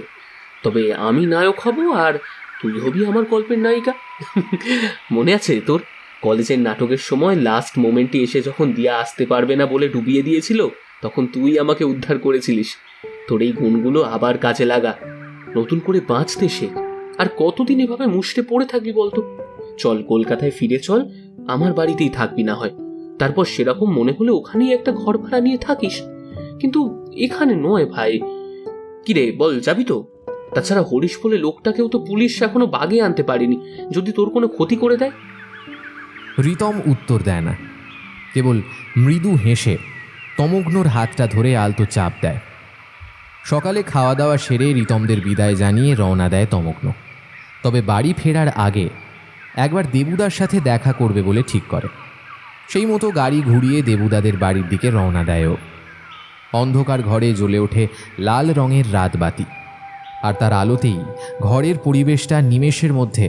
তবে আমি নায়ক হব আর তুই হবি আমার গল্পের নায়িকা। মনে আছে তোর কলেজের নাটকের সময় লাস্ট মোমেন্টে এসে যখন দিয়া আসতে পারবে না বলে ডুবিয়ে দিয়েছিল, তখন তুই আমাকে উদ্ধার করেছিলিস। তোর এই গুণগুলো আবার কাজে লাগা, নতুন করে বাঁচতে শেখ। আর কতদিন এভাবে মুষড়ে পড়ে থাকবি বলতো? চল কলকাতায় ফিরে চল, আমার বাড়িতেই থাকবি না হয়। তারপর সেরকম মনে হলে ওখানেই একটা ঘর ভাড়া নিয়ে থাকিস, কিন্তু এখানে নয় ভাই। কিরে বল, যাবি তো? তাছাড়া হরিশ বলে লোকটাকেও তো পুলিশ এখনো বাগে আনতে পারেনি, যদি তোর কোনো ক্ষতি করে দেয়। রিতম উত্তর দেয় না, কেবল মৃদু হেসে তমগ্নর হাতটা ধরে আলতো চাপ দেয়। সকালে খাওয়া দাওয়া সেরে রিতমদের বিদায় জানিয়ে রওনা দেয় তমগ্ন। তবে বাড়ি ফেরার আগে একবার দেবুদার সাথে দেখা করবে বলে ঠিক করে। সেই মতো গাড়ি ঘুরিয়ে দেবুদাদের বাড়ির দিকে রওনা দেয় ও। অন্ধকার ঘরে জ্বলে ওঠে লাল রঙের রাতবাতি, আর তার আলোতেই ঘরের পরিবেশটা নিমেষের মধ্যে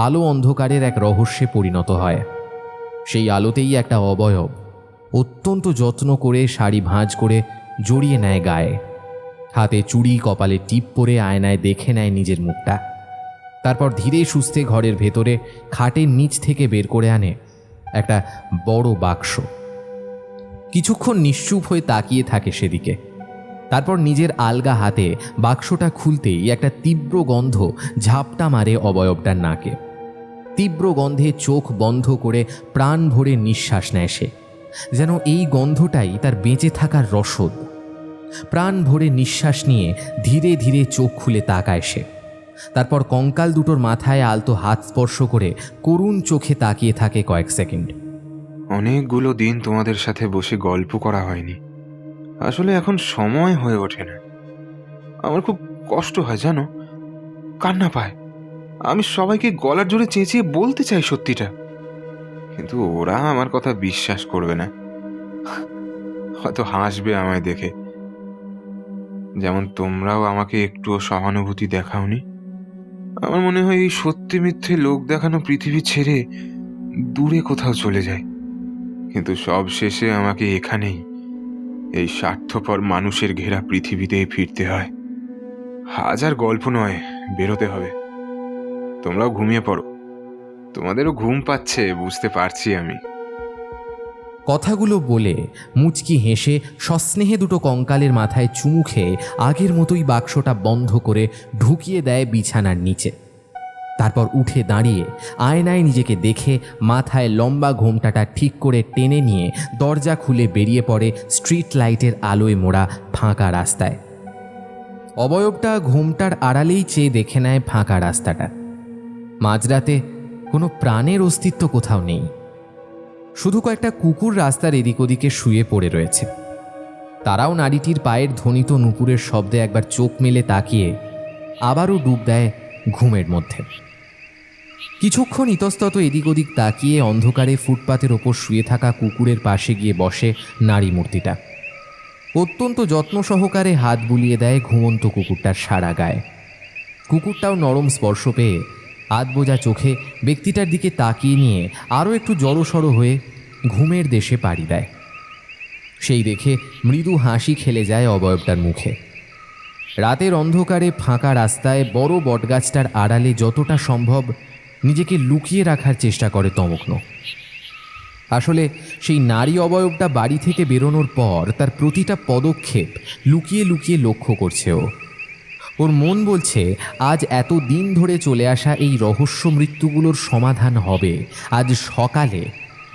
আলো অন্ধকারের এক রহস্যে পরিণত হয়। সেই আলোতেই একটা অবয়ব অত্যন্ত যত্ন করে শাড়ি ভাঁজ করে জড়িয়ে নেয় গায়ে, হাতে চুড়ি, কপালে টিপ পরে আয়নায় দেখে নেয় নিজের মুখটা। তারপর ধীরে সুস্থে ঘরের ভেতরে খাটের নিচ থেকে বের করে আনে একটা বড় বাক্স। কিছুক্ষণ নিশ্চুপ হয়ে তাকিয়ে থাকে সেদিকে। তারপর নিজের আলগা হাতে বাক্সটা খুলতেই একটা তীব্র গন্ধ ঝাপটা মারে অবয়বটার নাকে। তীব্র গন্ধে চোখ বন্ধ করে প্রাণ ভরে নিঃশ্বাস নেয় সে, যেন এই গন্ধটাই তার বেঁচে থাকার রসদ। প্রাণ ভরে নিঃশ্বাস নিয়ে ধীরে ধীরে চোখ খুলে তাকায় সে। তারপর কঙ্কাল দুটোর মাথায় আলতো হাত স্পর্শ করে করুণ চোখে তাকিয়ে থাকে কয়েক সেকেন্ড। অনেকগুলো দিন তোমাদের সাথে বসে গল্প করা হয়নি, আসলে এখন সময় হয়ে ওঠে না। আমার খুব কষ্ট হয় জানো, কান্না পায়। আমি সবাইকে গলার জোরে চেঁচিয়ে বলতে চাই সত্যিটা, কিন্তু ওরা আমার কথা বিশ্বাস করবে না, হয়তো হাসবে আমায় দেখে। যেমন তোমরাও আমাকে একটুও সহানুভূতি দেখাওনি। আমার মনে হয় এই সত্যি মিথ্যে লোক দেখানো পৃথিবী ছেড়ে দূরে কোথাও চলে যায়, কিন্তু সব শেষে আমাকে এখানেই, এই স্বার্থপর মানুষের ঘেরা পৃথিবীতেই ফিরতে হয়। আজ আর গল্প নয়, বেরোতে হবে। তোমরাও ঘুমিয়ে পড়ো, তোমাদেরও ঘুম পাচ্ছে বুঝতে পারছি আমি। কথাগুলো বলে মুচকি হেসে সস্নেহে দুটো কঙ্কালের মাথায় চুমু খেয়ে আগের মতোই বাক্সটা বন্ধ করে ঢুকিয়ে দেয় বিছানার নিচে। তারপর উঠে দাঁড়িয়ে আয়নায় নিজেকে দেখে মাথায় লম্বা ঘোমটাটা ঠিক করে টেনে নিয়ে দরজা খুলে বেরিয়ে পড়ে স্ট্রিট লাইটের আলোয় মোড়া ফাঁকা রাস্তায়। অবয়বটা ঘোমটার আড়ালেই চেয়ে দেখে নেয় ফাঁকা রাস্তাটা। মাঝরাতে কোনো প্রাণের অস্তিত্ব কোথাও নেই, শুধু কয়েকটা কুকুর রাস্তার এদিক ওদিকে শুয়ে পড়ে রয়েছে। তারাও নারীটির পায়ের ধ্বনিত নুপুরের শব্দে একবার চোখ মেলে তাকিয়ে আবারও ডুব দেয় ঘুমের মধ্যে। কিছুক্ষণ ইতস্তত এদিক ওদিক তাকিয়ে অন্ধকারে ফুটপাতের ওপর শুয়ে থাকা কুকুরের পাশে গিয়ে বসে নারী মূর্তিটা। অত্যন্ত যত্ন সহকারে হাত বুলিয়ে দেয় ঘুমন্ত কুকুরটার সারা গায়ে। কুকুরটাও নরম স্পর্শ পেয়ে হাত বোঝা চোখে ব্যক্তিটার দিকে তাকিয়ে নিয়ে আরও একটু জড়সড় হয়ে ঘুমের দেশে পাড়ি দেয়। সেই দেখে মৃদু হাসি খেলে যায় অবয়বটার মুখে। রাতের অন্ধকারে ফাঁকা রাস্তায় বড় বটগাছটার আড়ালে যতটা সম্ভব নিজেকে লুকিয়ে রাখার চেষ্টা করে তমগ্ন। আসলে সেই নারী অবয়বটা বাড়ি থেকে বেরোনোর পর তার প্রতিটা পদক্ষেপ লুকিয়ে লুকিয়ে লক্ষ্য করছে ও। ওর মন বলছে আজ এত দিন ধরে চলে আসা এই রহস্য মৃত্যুগুলোর সমাধান হবে আজ সকালে,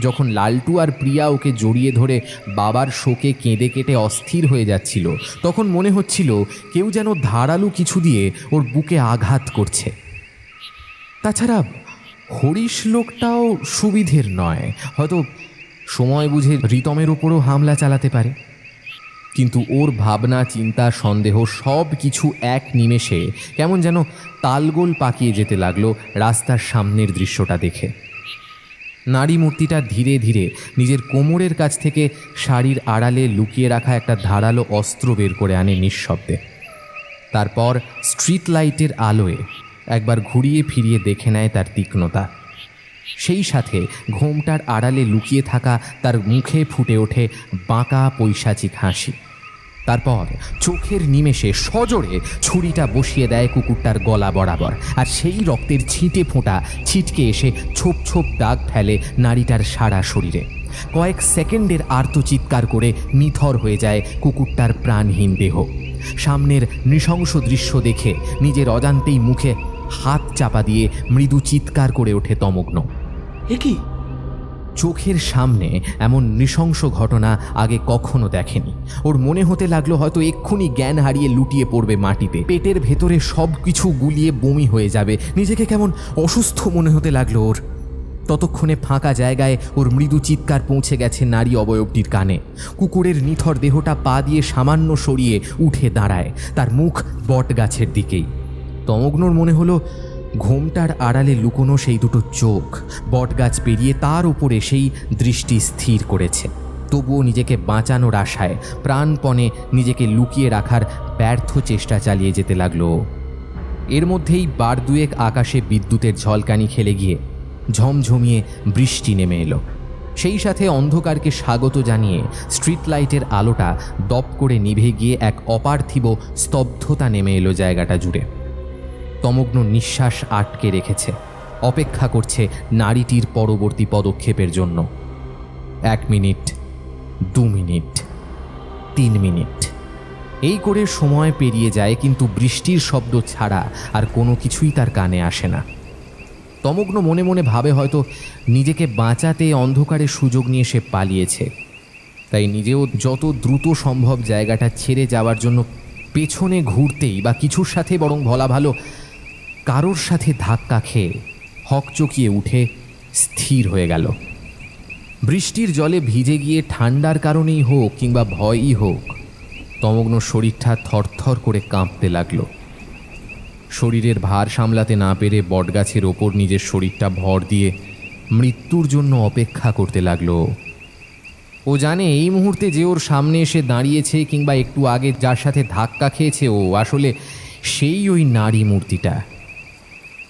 যখন লালটু আর প্রিয়া ওকে জড়িয়ে ধরে বাবার শোকে কেঁদে কেটে অস্থির হয়ে যাচ্ছিল, তখন মনে হচ্ছিল কেউ যেন ধারালো কিছু দিয়ে ওর বুকে আঘাত করছে। তাছাড়া হরিশ লোকটাও সুবিধের নয়, হয়তো সময় বুঝে রিতমের ওপরও হামলা চালাতে পারে। কিন্তু ওর ভাবনা, চিন্তা, সন্দেহ সব কিছু এক নিমেষে কেমন যেন তালগোল পাকিয়ে যেতে লাগলো রাস্তার সামনের দৃশ্যটা দেখে। নারী মূর্তিটা ধীরে ধীরে নিজের কোমরের কাছ থেকে শাড়ির আড়ালে লুকিয়ে রাখা একটা ধারালো অস্ত্র বের করে আনে নিঃশব্দে। তারপর স্ট্রিট লাইটের আলোয় একবার ঘুরিয়ে ফিরিয়ে দেখে নেয় তার তীক্ষ্ণতা। সেই সাথে ঘোমটার আড়ালে লুকিয়ে থাকা তার মুখে ফুটে ওঠে বাঁকা পৈশাচিক হাসি। তারপর চোখের নিমেষে সজোরে ছুরিটা বসিয়ে দেয় কুকুরটার গলা বরাবর, আর সেই রক্তের ছিটে ফোঁটা ছিটকে এসে ছোপ ছোপ দাগ ফেলে নারীটার সারা শরীরে। কয়েক সেকেন্ডের আর্তচিৎকার করে নিথর হয়ে যায় কুকুরটার প্রাণহীন দেহ। সামনের নৃশংস দৃশ্য দেখে নিজের অজান্তেই মুখে হাত চাপা দিয়ে মৃদু চিৎকার করে ওঠে তমগ্ন। এ কি? চোখের সামনে এমন নৃশংস ঘটনা আগে কখনো দেখেনি। ওর মনে হতে লাগলো হয়তো এক্ষুনি জ্ঞান হারিয়ে লুটিয়ে পড়বে মাটিতে, পেটের ভেতরে সব কিছু গুলিয়ে বমি হয়ে যাবে, নিজেকে কেমন অসুস্থ মনে হতে লাগলো ওর। ততক্ষণে ফাঁকা জায়গায় ওর মৃদু চিৎকার পৌঁছে গেছে নারী অবয়বটির কানে। কুকুরের নিথর দেহটা পা দিয়ে সামান্য সরিয়ে উঠে দাঁড়ায়, তার মুখ বট গাছের দিকেই। তমগ্নর মনে হলো ঘোমটার আড়ালে লুকোনো সেই দুটো চোখ বটগাছ পেরিয়ে তার উপরে সেই দৃষ্টি স্থির করেছে। তবুও নিজেকে বাঁচানোর আশায় প্রাণপণে নিজেকে লুকিয়ে রাখার ব্যর্থ চেষ্টা চালিয়ে যেতে লাগলো। এর মধ্যেই বার দুয়েক আকাশে বিদ্যুতের ঝলকানি খেলে গিয়ে ঝমঝমিয়ে বৃষ্টি নেমে এলো। সেই সাথে অন্ধকারকে স্বাগত জানিয়ে স্ট্রিট লাইটের আলোটা দপ করে নিভে গিয়ে এক অপার্থিব স্তব্ধতা নেমে এলো জায়গাটা জুড়ে। তমগ্ন নিঃশ্বাস আটকে রেখেছে, অপেক্ষা করছে নারীটির পরবর্তী পদক্ষেপের জন্য। 1 মিনিট, 2 মিনিট, 3 মিনিট এই করে সময় পেরিয়ে যায়, কিন্তু বৃষ্টির শব্দ ছাড়া আর কোনো কিছুই তার কানে আসে না। তমগ্ন মনে মনে ভাবে হয়তো নিজেকে বাঁচাতে অন্ধকারে সুযোগ নিয়ে সে পালিয়েছে, তাই নিজেও যত দ্রুত সম্ভব জায়গাটা ছেড়ে যাওয়ার জন্য পেছনে ঘুরতেই বা কিছুর সাথে বরং বলা ভালো কারোর সাথে ধাক্কা খেয়ে হকচকিয়ে উঠে স্থির হয়ে গেল। বৃষ্টির জলে ভিজে গিয়ে ঠান্ডার কারণেই হোক কিংবা ভয়ই হোক, তমগ্ন শরীরটা থরথর করে কাঁপতে লাগলো। শরীরের ভার সামলাতে না পেরে বটগাছের ওপর নিজের শরীরটা ভর দিয়ে মৃত্যুর জন্য অপেক্ষা করতে লাগলো। ও জানে এই মুহূর্তে যে ওর সামনে এসে দাঁড়িয়েছে কিংবা একটু আগে যার সাথে ধাক্কা খেয়েছে ও আসলে সেই ওই নারী মূর্তিটা।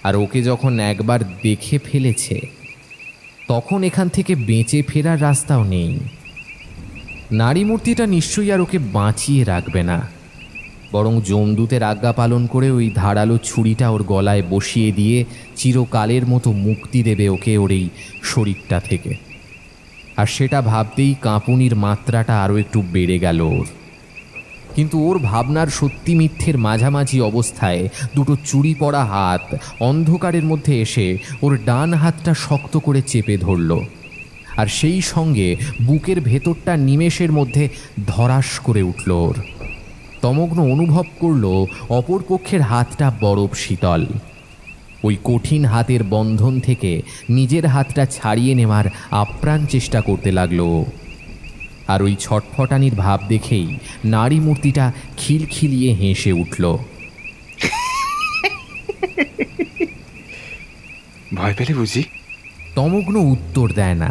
আর ওকে যখন একবার দেখে ফেলেছে তখন এখান থেকে বেঁচে ফেরার রাস্তাও নেই। নারী মূর্তিটা নিশ্চয়ই আর ওকে বাঁচিয়ে রাখবে না, বরং যমদূতের আজ্ঞা পালন করে ওই ধারালো ছুরিটা ওর গলায় বসিয়ে দিয়ে চিরকালের মতো মুক্তি দেবে ওকে ওর এই শরীরটা থেকে। আর সেটা ভাবতেই কাঁপুনির মাত্রাটা আরও একটু বেড়ে গেল ওর। কিন্তু ওর ভাবনার সত্যি মিথ্যের মাঝামাঝি অবস্থায় দুটো চুরি পরা হাত অন্ধকারের মধ্যে এসে ওর ডান হাতটা শক্ত করে চেপে ধরল, আর সেই সঙ্গে বুকের ভেতরটা নিমেষের মধ্যে ধরাস করে উঠল ওর। তমগ্ন অনুভব করল অপর পক্ষের হাতটা বরফ শীতল। ওই কঠিন হাতের বন্ধন থেকে নিজের হাতটা ছাড়িয়ে নেওয়ার আপ্রাণ চেষ্টা করতে লাগলো। আর ওই ছটফটানির ভাব দেখেই নারী মূর্তিটা খিলখিলিয়ে হেসে উঠল। ভয় পেলে বুঝি? তমগ্ন উত্তর দেয় না,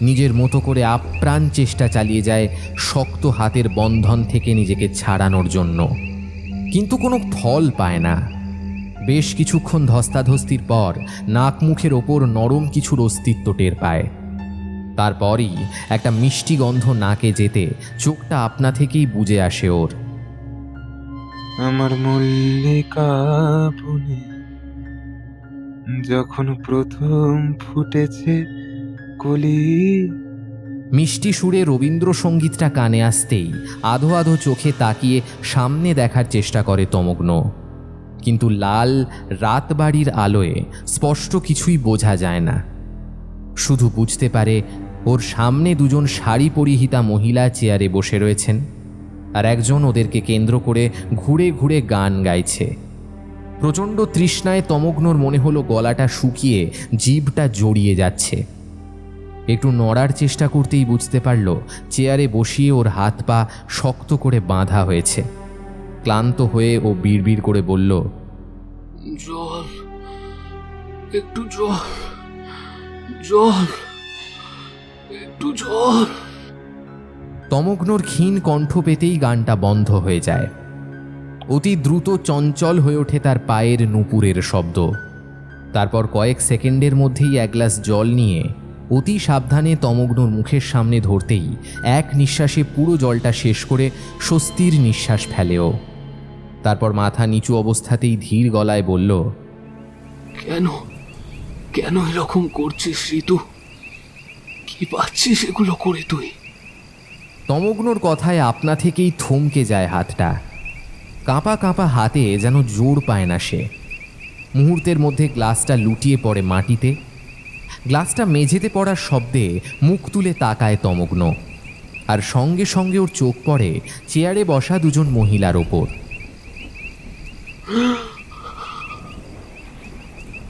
নিজের মতো করে আপ্রাণ চেষ্টা চালিয়ে যায় শক্ত হাতের বন্ধন থেকে নিজেকে ছাড়ানোর জন্য, কিন্তু কোনো ফল পায় না। বেশ কিছুক্ষণ ধস্তাধস্তির পর নাক মুখের ওপর নরম কিছুর অস্তিত্ব টের পায়। তারপরই একটা মিষ্টি গন্ধ নাকে যেতে চোখটা আপনা থেকেই বুজে আসে ওর। আমার মল্লিকা বনে যখন প্রথম ফুটেছে কলি। মিষ্টি সুরে রবীন্দ্রসঙ্গীতটা কানে আসতেই আধো আধো চোখে তাকিয়ে সামনে দেখার চেষ্টা করে তমগ্ন, কিন্তু লাল রাতবাড়ির আলোয় স্পষ্ট কিছুই বোঝা যায় না। শুধু বুঝতে পারে ওর সামনে দুজন শাড়ি পরিহিতা মহিলা চেয়ারে বসে রয়েছেন, আর একজন ওদেরকে কেন্দ্র করে ঘুরে ঘুরে গান গাইছে। প্রচণ্ড তৃষ্ণায় তমগ্নর মনে হলো গলাটা শুকিয়ে জিভটা জড়িয়ে যাচ্ছে। একটু নড়ার চেষ্টা করতেই বুঝতে পারল চেয়ারে বসিয়ে ওর হাত পা শক্ত করে বাঁধা হয়েছে। ক্লান্ত হয়ে ও বিড়বিড় করে বলল, জল, একটু জল, জল, একটু জল। তমগ্নর ক্ষীণ কণ্ঠ পেতেই গানটা বন্ধ হয়ে যায়। অতি দ্রুত চঞ্চল হয়ে ওঠে তার পায়ের নুপুরের শব্দ। তারপর কয়েক সেকেন্ডের মধ্যেই এক গ্লাস জল নিয়ে অতি সাবধানে তমগ্নর মুখের সামনে ধরতেই এক নিঃশ্বাসে পুরো জলটা শেষ করে স্বস্তির নিঃশ্বাস ফেলেও। তারপর মাথা নিচু অবস্থাতেই ধীর গলায় বলল, কেন কেন এরকম করছিস ঋতু? কি পাচ্ছিস এগুলো করে তুই? তমগ্নর কথায় আপনা থেকেই থমকে যায় হাতটা। কাঁপা কাঁপা হাতে যেন জোর পায় না সে। মুহূর্তের মধ্যে গ্লাসটা লুটিয়ে পড়ে মাটিতে। গ্লাসটা মেঝেতে পড়ার শব্দে মুখ তুলে তাকায় তমগ্ন, আর সঙ্গে সঙ্গে ওর চোখ পড়ে চেয়ারে বসা দুজন মহিলার ওপর।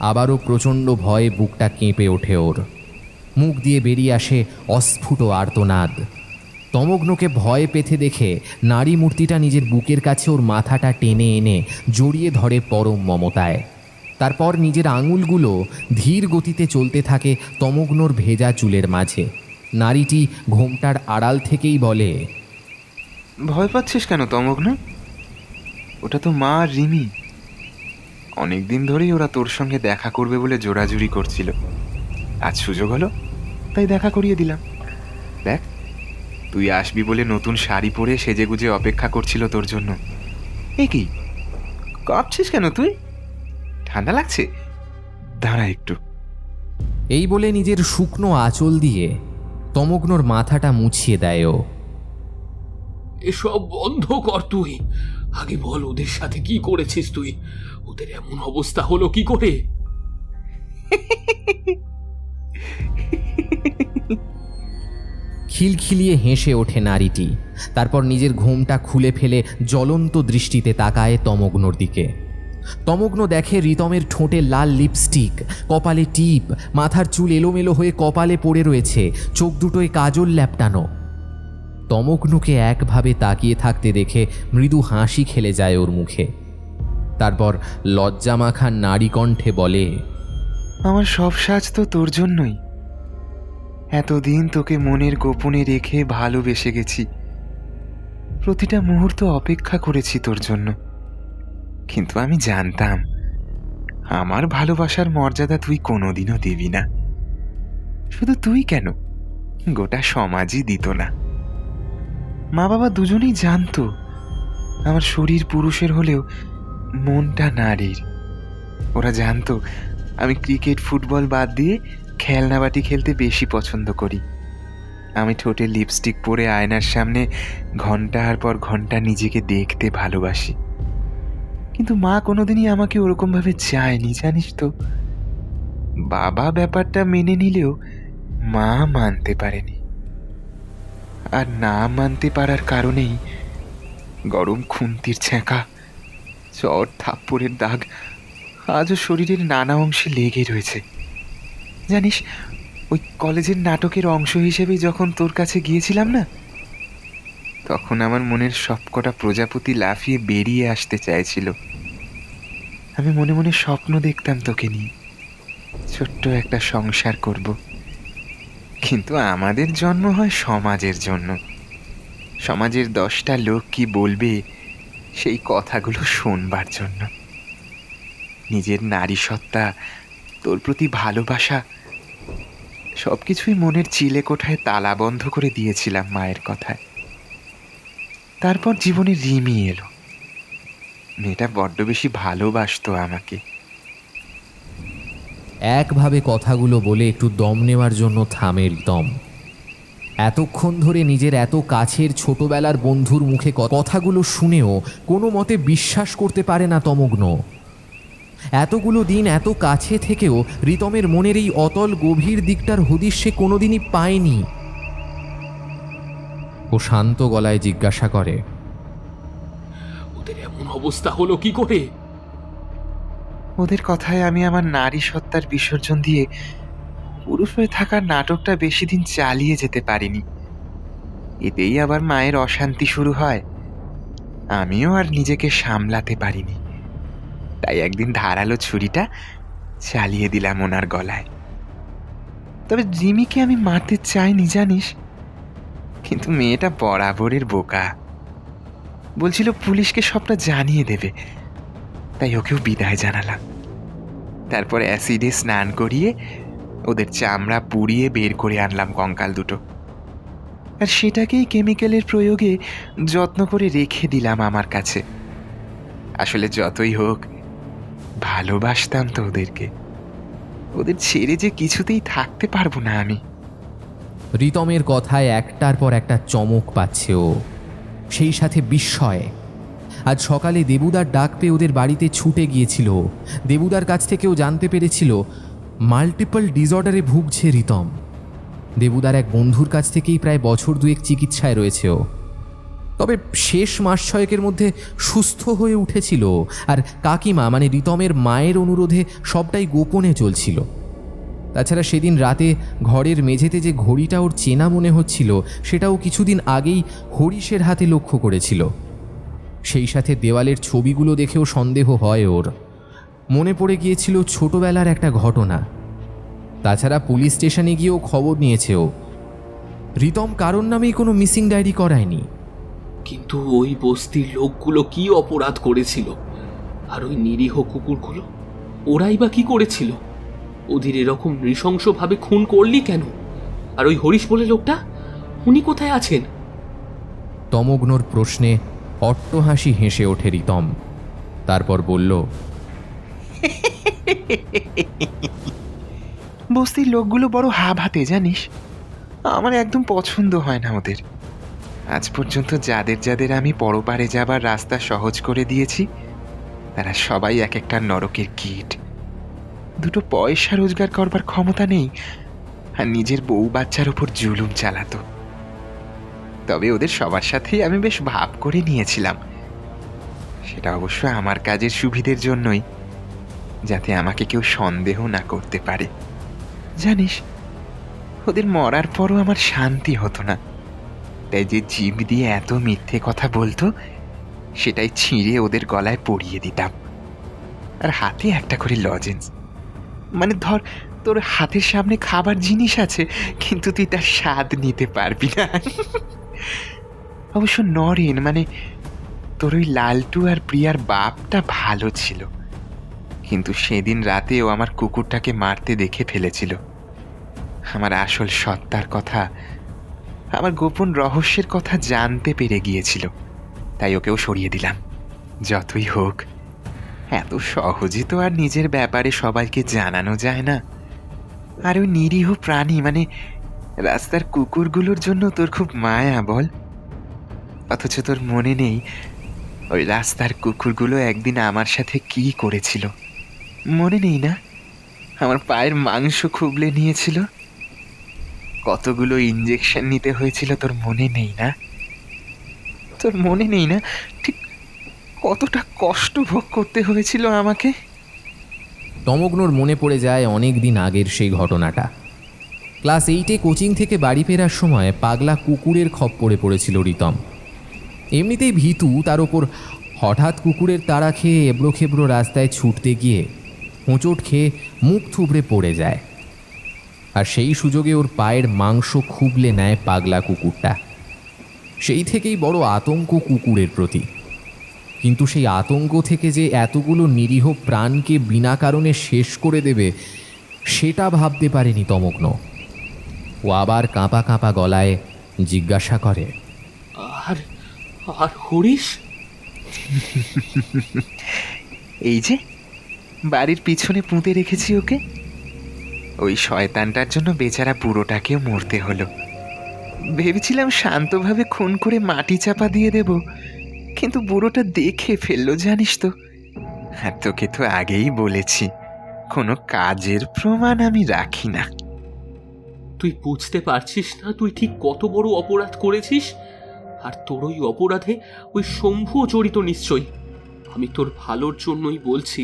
আবারও প্রচণ্ড ভয়ে বুকটা কেঁপে ওঠে ওর। মুখ দিয়ে বেরিয়ে আসে অস্ফুট আর্তনাদ। তমগ্নকে ভয় পেতে দেখে নারী মূর্তিটা নিজের বুকের কাছে ওর মাথাটা টেনে এনে জড়িয়ে ধরে পরম মমতায়। তারপর নিজের আঙুলগুলো ধীর গতিতে চলতে থাকে তমগ্নর ভেজা চুলের মাঝে। নারীটি ঘোমটার আড়াল থেকেই বলে, ভয় পাচ্ছিস কেন তমগ্ন? ওটা তো মা আর রিমি। অনেকদিন ধরেই ওরা তোর সঙ্গে দেখা করবে বলে জোরাজুরি করছিল। আজ সুযোগ হলো তাই দেখা করিয়ে দিলাম। দেখ, তুই আসবি বলে নতুন শাড়ি পরে সেজেগুজে অপেক্ষা করছিল তোর জন্য। এ কি, কাঁপছিস কেন তুই? ঠান্ডা লাগছে? দাঁড়া একটু। এই বলে নিজের শুকনো আঁচল দিয়ে তমগ্নর মাথাটা মুছিয়ে দেয় ও। এসব বন্ধ কর তুই। আগে বল, ওদের সাথে কি করেছিস তুই? ওদের এমন অবস্থা হলো কি করে? খিলখিলিয়ে হেসে ওঠে নারীটি। তারপর নিজের ঘোমটা খুলে ফেলে জ্বলন্ত দৃষ্টিতে তাকায় তমগ্নর দিকে। তমগ্ন দেখে রিতমের ঠোঁটে লাল লিপস্টিক, কপালে টিপ, মাথার চুল এলোমেলো হয়ে কপালে পড়ে রয়েছে, চোখ দুটোয় কাজল ল্যাপটানো। তমগ্নকে একভাবে তাকিয়ে থাকতে দেখে মৃদু হাসি খেলে যায় ওর মুখে। তারপর লজ্জামাখা নারী কণ্ঠে বলে, আমার সব সাজ তো তোর জন্যই। এতদিন তোকে মনের গোপনে রেখে ভালোবেসে গেছি। প্রতিটা মুহূর্ত অপেক্ষা করেছি তোর জন্য। কিন্তু আমি জানতাম আমার ভালোবাসার মর্যাদা তুই কোনোদিনও দিবি না। শুধু তুই কেন, গোটা সমাজই দিত না। মা বাবা দুজনেই জানতো আমার শরীর পুরুষের হলেও মনটা নারীর। ওরা জানতো আমি ক্রিকেট ফুটবল বাদ দিয়ে খেলনাবাটি খেলতে বেশি পছন্দ করি। আমি ঠোঁটে লিপস্টিক পরে আয়নার সামনে ঘন্টার পর ঘন্টা নিজেকে দেখতে ভালোবাসি, কিন্তু মা কোনোদিনই আমাকে ওরকমভাবে চায়নি, জানিস তো। বাবা ব্যাপারটা মেনে নিলেও মা মানতে পারেনি, আর না মানতে পারার কারণেই গরম খুন্তির ছ্যাঁকা, চর থাপ্পড়ের দাগ আজও শরীরের নানা অংশে লেগে রয়েছে। জানিস, ওই কলেজের নাটকের অংশ হিসেবে যখন তোর কাছে গিয়েছিলাম না, তখন আমার মনের সবকটা প্রজাপতি লাফিয়ে বেরিয়ে আসতে চাইছিল। আমি মনে মনে স্বপ্ন দেখতাম তোকে নিয়ে ছোট্ট একটা সংসার করব, কিন্তু আমাদের জন্ম হয় সমাজের জন্য। সমাজের 10টা লোক কি বলবে সেই কথাগুলো শোনবার জন্য। নিজের নারী সত্তা, তোর প্রতি ভালোবাসা সবকিছুই মনের চিলে কোঠায় তালা বন্ধ করে দিয়েছিলাম মায়ের কথায়। তারপর জীবনে রিমি এলো। মেয়েটা বড্ড বেশি ভালোবাসতো আমাকে। একভাবে কথাগুলো বলে একটু দম নেওয়ার জন্য থামে রিতম। এতক্ষণ ধরে নিজের এত কাছের ছোটবেলার বন্ধুর মুখে কথাগুলো শুনেও কোনো মতে বিশ্বাস করতে পারে না তমগ্ন। এতগুলো দিন এত কাছে থেকেও রিতমের মনের এই অতল গভীর দিকটার হদিশ সে কোনোদিনই পায়নি। ও শান্ত গলায় জিজ্ঞাসা করে, ওদের এমন অবস্থা হলো কি করে? ওদের কথায় আমি আমার নারী সত্তার বিসর্জন দিয়ে পুরুষ হয়ে থাকার নাটকটা বেশি দিন চালিয়ে যেতে পারিনি। এতেই আবার মায়ের অশান্তি শুরু হয়। আমিও আর নিজেকে সামলাতে পারিনি, তাই একদিন ধারালো ছুরিটা চালিয়ে দিলাম ওনার গলায়। তবে রিমিকে আমি মারতে চাইনি, জানিস, কিন্তু মেয়েটা বরাবরের বোকা। বলছিল পুলিশকে সবটা জানিয়ে দেবে, তাই ওকেও বিদায় জানালাম। তারপর অ্যাসিডে স্নান করিয়ে ওদের চামড়া পুড়িয়ে বের করে আনলাম কঙ্কাল দুটো, আর সেটাকেই কেমিক্যালের প্রয়োগে যত্ন করে রেখে দিলাম আমার কাছে। আসলে যতই হোক ভালোবাসতাম তো ওদেরকে, ওদের ছেড়ে যে কিছুতেই থাকতে পারবো না আমি। রিতমের কথায় একটার পর একটা চমক পাচ্ছে ও, সেই সাথে বিস্ময়। আজ সকালে দেবুদার ডাক পেয়ে ওদের বাড়িতে ছুটে গিয়েছিল। দেবুদার কাছ থেকেও জানতে পেরেছিল মাল্টিপল ডিসঅর্ডারে ভুগছে রিতম। দেবুদার এক বন্ধুর কাছ থেকেই প্রায় বছর 2 চিকিৎসায় রয়েছে ও। তবে শেষ মাস 6 মধ্যে সুস্থ হয়ে উঠেছিল, আর কাকিমা মানে রিতমের মায়ের অনুরোধে সবটাই গোপনে চলছিল। তাছাড়া সেদিন রাতে ঘরের মেঝেতে যে ঘড়িটা ওর চেনা মনে হচ্ছিল, সেটাও কিছুদিন আগেই হরিশের হাতে লক্ষ্য করেছিল। সেই সাথে দেওয়ালের ছবিগুলো দেখেও সন্দেহ হয় ওর। মনে পড়ে গিয়েছিল ছোটবেলার একটা ঘটনা। তাছাড়া পুলিশ স্টেশনে গিয়েও খবর নিয়েছে ও। রিতম কারোর নামেই কোনো মিসিং ডায়েরি করায়নি। কিন্তু ওই বস্তির লোকগুলো কি অপরাধ করেছিল? আর ওই নিরীহ কুকুরগুলো, ওরাই বা কি করেছিল? ওদের এরকম নৃশংসভাবে খুন করলি কেন? আর ওই হরিশ বলে লোকটা, উনি কোথায় আছেন? তমগ্নর প্রশ্নে অট্টহাসি হেসে ওঠে রিতম। তারপর বলল, বস্তির লোকগুলো বড় হাতে, জানিস, আমার একদম পছন্দ হয় না ওদের। আজ পর্যন্ত যাদের যাদের আমি পরপারে যাবার রাস্তা সহজ করে দিয়েছি, তারা সবাই এক একটা নরকের কীট। 2 পয়সা রোজগার করবার ক্ষমতা নেই, আর নিজের বউ বাচ্চার উপর জুলুম চালাতো। তবে ওদের সবার সাথেই আমি বেশ ভাব করে নিয়েছিলাম। সেটা অবশ্য আমার কাজের সুবিধের জন্যই, যাতে আমাকে কেউ সন্দেহ না করতে পারে। জানিস, ওদের মরার পরও আমার শান্তি হতো না, তাই যে জিভ দিয়ে এত মিথ্যে কথা বলতো, সেটাই ছিঁড়ে ওদের গলায় পরিয়ে দিতাম। আর হাতে একটা করে লজেন্স। মানে ধর, তোর হাতের সামনে খাবার জিনিস আছে, কিন্তু তুই তার স্বাদ নিতে পারবি না। অবশ্য নরেন, মানে তোর ওই লালটু আর প্রিয়ার বাপটা ভালো ছিল, কিন্তু সেদিন রাতে ও আমার কুকুরটাকে মারতে দেখে ফেলেছিল। আমার আসল সত্তার কথা, আমার গোপন রহস্যের কথা জানতে পেরে গিয়েছিল, তাই ওকেও সরিয়ে দিলাম। যতই হোক, এত সহজে তো আর নিজের ব্যাপারে সবাইকে জানানো যায় না। আর ওই নিরীহ প্রাণী, মানে রাস্তার কুকুরগুলোর জন্য তোর খুব মায়া বল, অথচ তোর মনে নেই ওই রাস্তার কুকুরগুলো একদিন আমার সাথে কি করেছিল? মনে নেই না? আমার পায়ের মাংস খুবলে নিয়েছিল, কতগুলো ইঞ্জেকশন নিতে হয়েছিল, তোর মনে নেই না? তোর মনে নেই না ঠিক কতটা কষ্ট ভোগ করতে হয়েছিল আমাকে? তমগ্নর মনে পড়ে যায় অনেক দিন আগের সেই ঘটনাটা। ক্লাস 8-এ কোচিং থেকে বাড়ি ফেরার সময় পাগলা কুকুরের খপ্পরে পড়েছিল রিতম। এমনিতেই ভীতু, তার ওপর হঠাৎ কুকুরের তাড়া খেয়ে এবড়ো খেবড়ো রাস্তায় ছুটতে গিয়ে হোঁচট খেয়ে মুখ থুবড়ে পড়ে যায়। আর সেই সুযোগে ওর পায়ের মাংস খুবলে নেয় পাগলা কুকুরটা। সেই থেকেই বড় আতঙ্ক কুকুরের প্রতি। কিন্তু সেই আতঙ্ক থেকে যে এতগুলো নিরীহ প্রাণকে বিনা কারণে শেষ করে দেবে, সেটা ভাবতে পারেনি তমগ্ন। ও আবার কাঁপা কাঁপা গলায় জিজ্ঞাসা করে, আর আর হরিশ? এই যে বাড়ির পিছনে পুঁতে রেখেছি ওকে, ওই শয়তানটার জন্য বেচারা বুড়োটাকেও মরতে হলো। ভেবেছিলাম শান্তভাবে খুন করে মাটি চাপা দিয়ে দেব, কিন্তু বুড়োটা দেখে ফেললো জানিস তো। আর তোকে তো আগেই বলেছি, কোনো কাজের প্রমাণ আমি রাখি না। তুই বুঝতে পারছিস না তুই ঠিক কত বড় অপরাধ করেছিস? আর তোর ওই অপরাধে ওই শম্ভুও জড়িত নিশ্চয়ই। আমি তোর ভালোর জন্যই বলছি,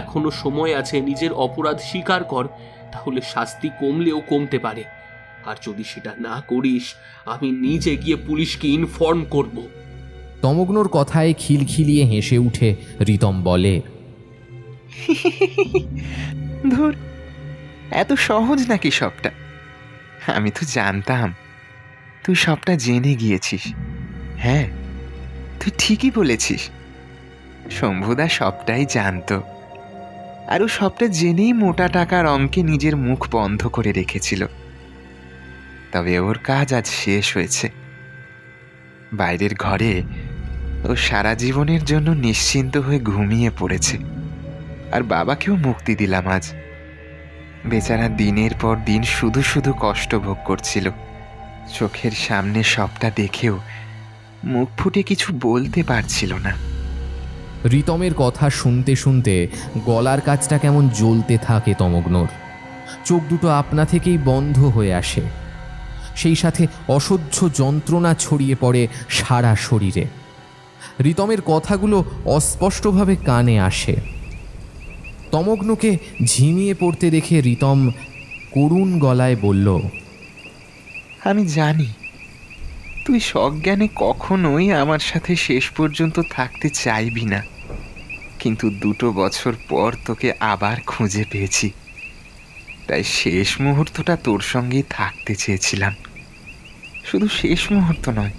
এখনো সময় আছে, নিজের অপরাধ স্বীকার কর, তাহলে শাস্তি কমলেও কমতে পারে। আর যদি সেটা না করিস, আমি নিজে গিয়ে পুলিশকে ইনফর্ম করব। তমগ্নর কথায় খিলখিলিয়ে হেসে উঠে রিতম বলে, ধুর, এত সহজ নাকি সবটা? আমি তো জানতাম তুই সবটা জেনে গিয়েছিস। হ্যাঁ, তুই ঠিকই বলেছিস, শম্ভুদা সবটাই জানতো, আর ও সবটা জেনেই মোটা টাকার অঙ্কে নিজের মুখ বন্ধ করে রেখেছিল। তবে ওর কাজ আজ শেষ হয়েছে। বাইরের ঘরে ও সারা জীবনের জন্য নিশ্চিন্ত হয়ে ঘুমিয়ে পড়েছে। আর বাবাকেও মুক্তি দিলাম আজ। বেচারা দিনের পর দিন শুধু শুধু কষ্ট ভোগ করছিল। চোখের সামনে সবটা দেখেও মুখ ফুটে কিছু বলতে পারছিল না। রিতমের কথা শুনতে শুনতে গলার কাছটা কেমন জ্বলতে থাকে তমগ্নর। চোখ দুটো আপনা থেকেই বন্ধ হয়ে আসে। সেই সাথে অসহ্য যন্ত্রণা ছড়িয়ে পড়ে সারা শরীরে। রিতমের কথাগুলো অস্পষ্টভাবে কানে আসে। তমগ্নকে ঝিমিয়ে পড়তে দেখে রিতম করুণ গলায় বলল, আমি জানি তুই সজ্ঞানে কখনোই আমার সাথে শেষ পর্যন্ত থাকতে চাইবি না, কিন্তু 2 বছর পর তোকে আবার খুঁজে পেয়েছি, তাই শেষ মুহূর্তটা তোর সঙ্গেই থাকতে চেয়েছিলাম। শুধু শেষ মুহূর্ত নয়,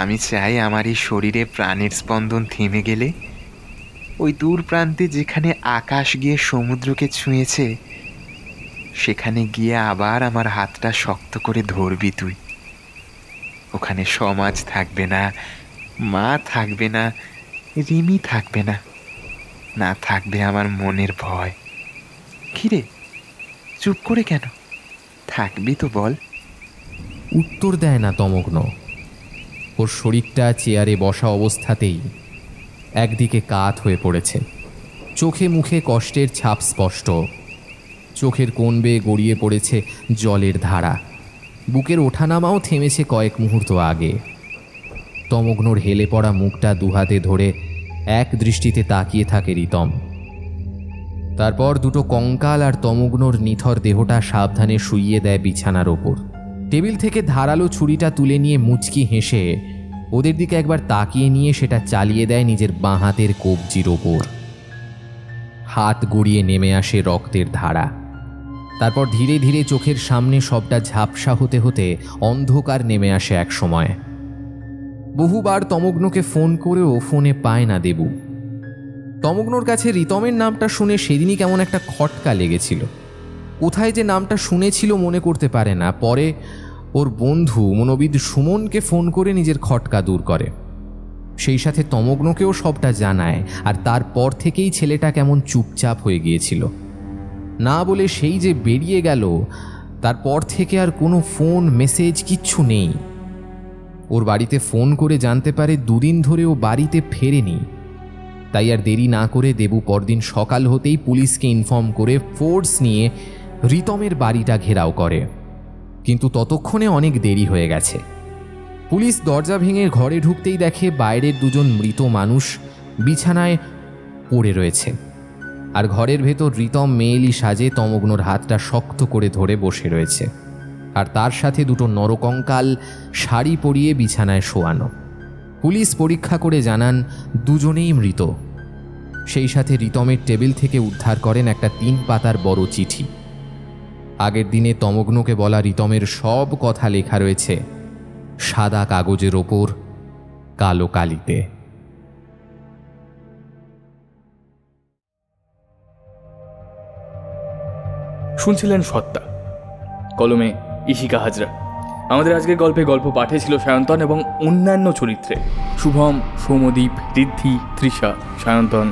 আমি চাই আমার এই শরীরে প্রাণের স্পন্দন থেমে গেলে ওই দূর প্রান্তে যেখানে আকাশ গিয়ে সমুদ্রকে ছুঁয়েছে, সেখানে গিয়ে আবার আমার হাতটা শক্ত করে ধরবি তুই। ওখানে সমাজ থাকবে না, মা থাকবে না, রিমি থাকবে না, না থাকবে আমার মনের ভয়। কিরে, চুপ করে কেন? থাকবি তো বল। উত্তর দেয় না তমগ্ন। ওর শরীরটা চেয়ারে বসা অবস্থাতেই একদিকে কাত হয়ে পড়েছে। চোখে মুখে কষ্টের ছাপ স্পষ্ট। চোখের কোণ বেয়ে গড়িয়ে পড়েছে জলের ধারা। বুকের ওঠানামাও থেমেছে কয়েক মুহূর্ত আগে। তমগ্নর হেলে পড়া মুখটা দুহাতে ধরে এক দৃষ্টিতে তাকিয়ে থাকে রিতম। তারপর দুটো কঙ্কাল আর তমগ্নর নিথর দেহটা সাবধানে শুইয়ে দেয় বিছানার ওপর। টেবিল থেকে ধারালো ছুরিটা তুলে নিয়ে মুচকি হেসে ওদের দিকে একবার তাকিয়ে নিয়ে সেটা চালিয়ে দেয় নিজের বাঁ হাতের কবজির ওপর। হাত গড়িয়ে নেমে আসে রক্তের ধারা। তারপর ধীরে ধীরে চোখের সামনে সবটা ঝাপসা হতে হতে অন্ধকার নেমে আসে এক সময়। বহুবার তমগ্নকে ফোন করেও ফোনে পায় না দেবু। তমগ্নর কাছে রিতমের নামটা শুনে সেদিনই কেমন একটা খটকা লেগেছিল। কোথায় যে নামটা শুনেছিল মনে করতে পারে না। পরে ওর বন্ধু মনোবিদ সুমনকে ফোন করে নিজের খটকা দূর করে। সেই সাথে তমগ্নকেও সবটা জানায়। আর তারপর থেকেই ছেলেটা কেমন চুপচাপ হয়ে গিয়েছিল। না বলে সেই যে বেরিয়ে গেল, তারপর থেকে আর কোনো ফোন মেসেজ কিচ্ছু নেই। ওর বাড়িতে ফোন করে জানতে পারে দুদিন ধরে ও বাড়িতে ফেরেনি। তাই আর দেরি না করে দেবু পরদিন সকাল হতেই পুলিশকে ইনফর্ম করে ফোর্স নিয়ে রিতমের বাড়িটা ঘেরাও করে। কিন্তু ততক্ষণে অনেক দেরি হয়ে গেছে। পুলিশ দরজা ভেঙে ঘরে ঢুকতেই দেখে বাইরের দুজন মৃত মানুষ বিছানায় পড়ে রয়েছে, আর ঘরের ভেতর রিতম মেয়েলি সাজে তমগ্নর হাতটা শক্ত করে ধরে বসে রয়েছে, আর তার সাথে দুটো নরকঙ্কাল শাড়ি পরিয়ে বিছানায় শোয়ানো। পুলিশ পরীক্ষা করে জানান দুজনেই মৃত। সেই সাথে রিতমের টেবিল থেকে উদ্ধার করেন একটা 3 পাতার বড় চিঠি। আগের দিনে তমগ্নকে বলা রিতমের সব কথা লেখা রয়েছে সাদা কাগজের ওপর কালো কালিতে। শুনছিলেন সত্তা, কলমে ইশিকা হাজরা। আমাদের আজকের গল্প পাঠে ছিল সায়ন্তন এবং অন্যান্য চরিত্রে শুভম, সৌমদীপ, ঋদ্ধি, তৃষা, সায়ন্তন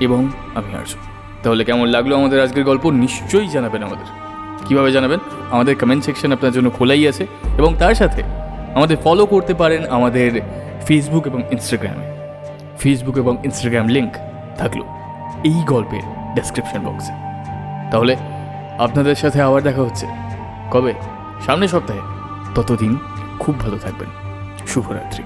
এবং আমি আর্য। তাহলে কেমন লাগলো আমাদের আজকের গল্প নিশ্চয়ই জানাবেন আমাদের। কিভাবে জানাবেন? আমাদের কমেন্ট সেকশন আপনার জন্য খোলাই আছে, এবং তার সাথে আমাদের ফলো করতে পারেন আমাদের ফেসবুক এবং ইনস্টাগ্রামে। ফেসবুক এবং ইনস্টাগ্রাম লিঙ্ক থাকলো এই গল্পের ডেসক্রিপশন বক্সে। তাহলে আপনাদের সাথে আবার দেখা হচ্ছে কবে? সামনের সপ্তাহে। ততদিন খুব ভালো থাকবেন। শুভরাত্রি।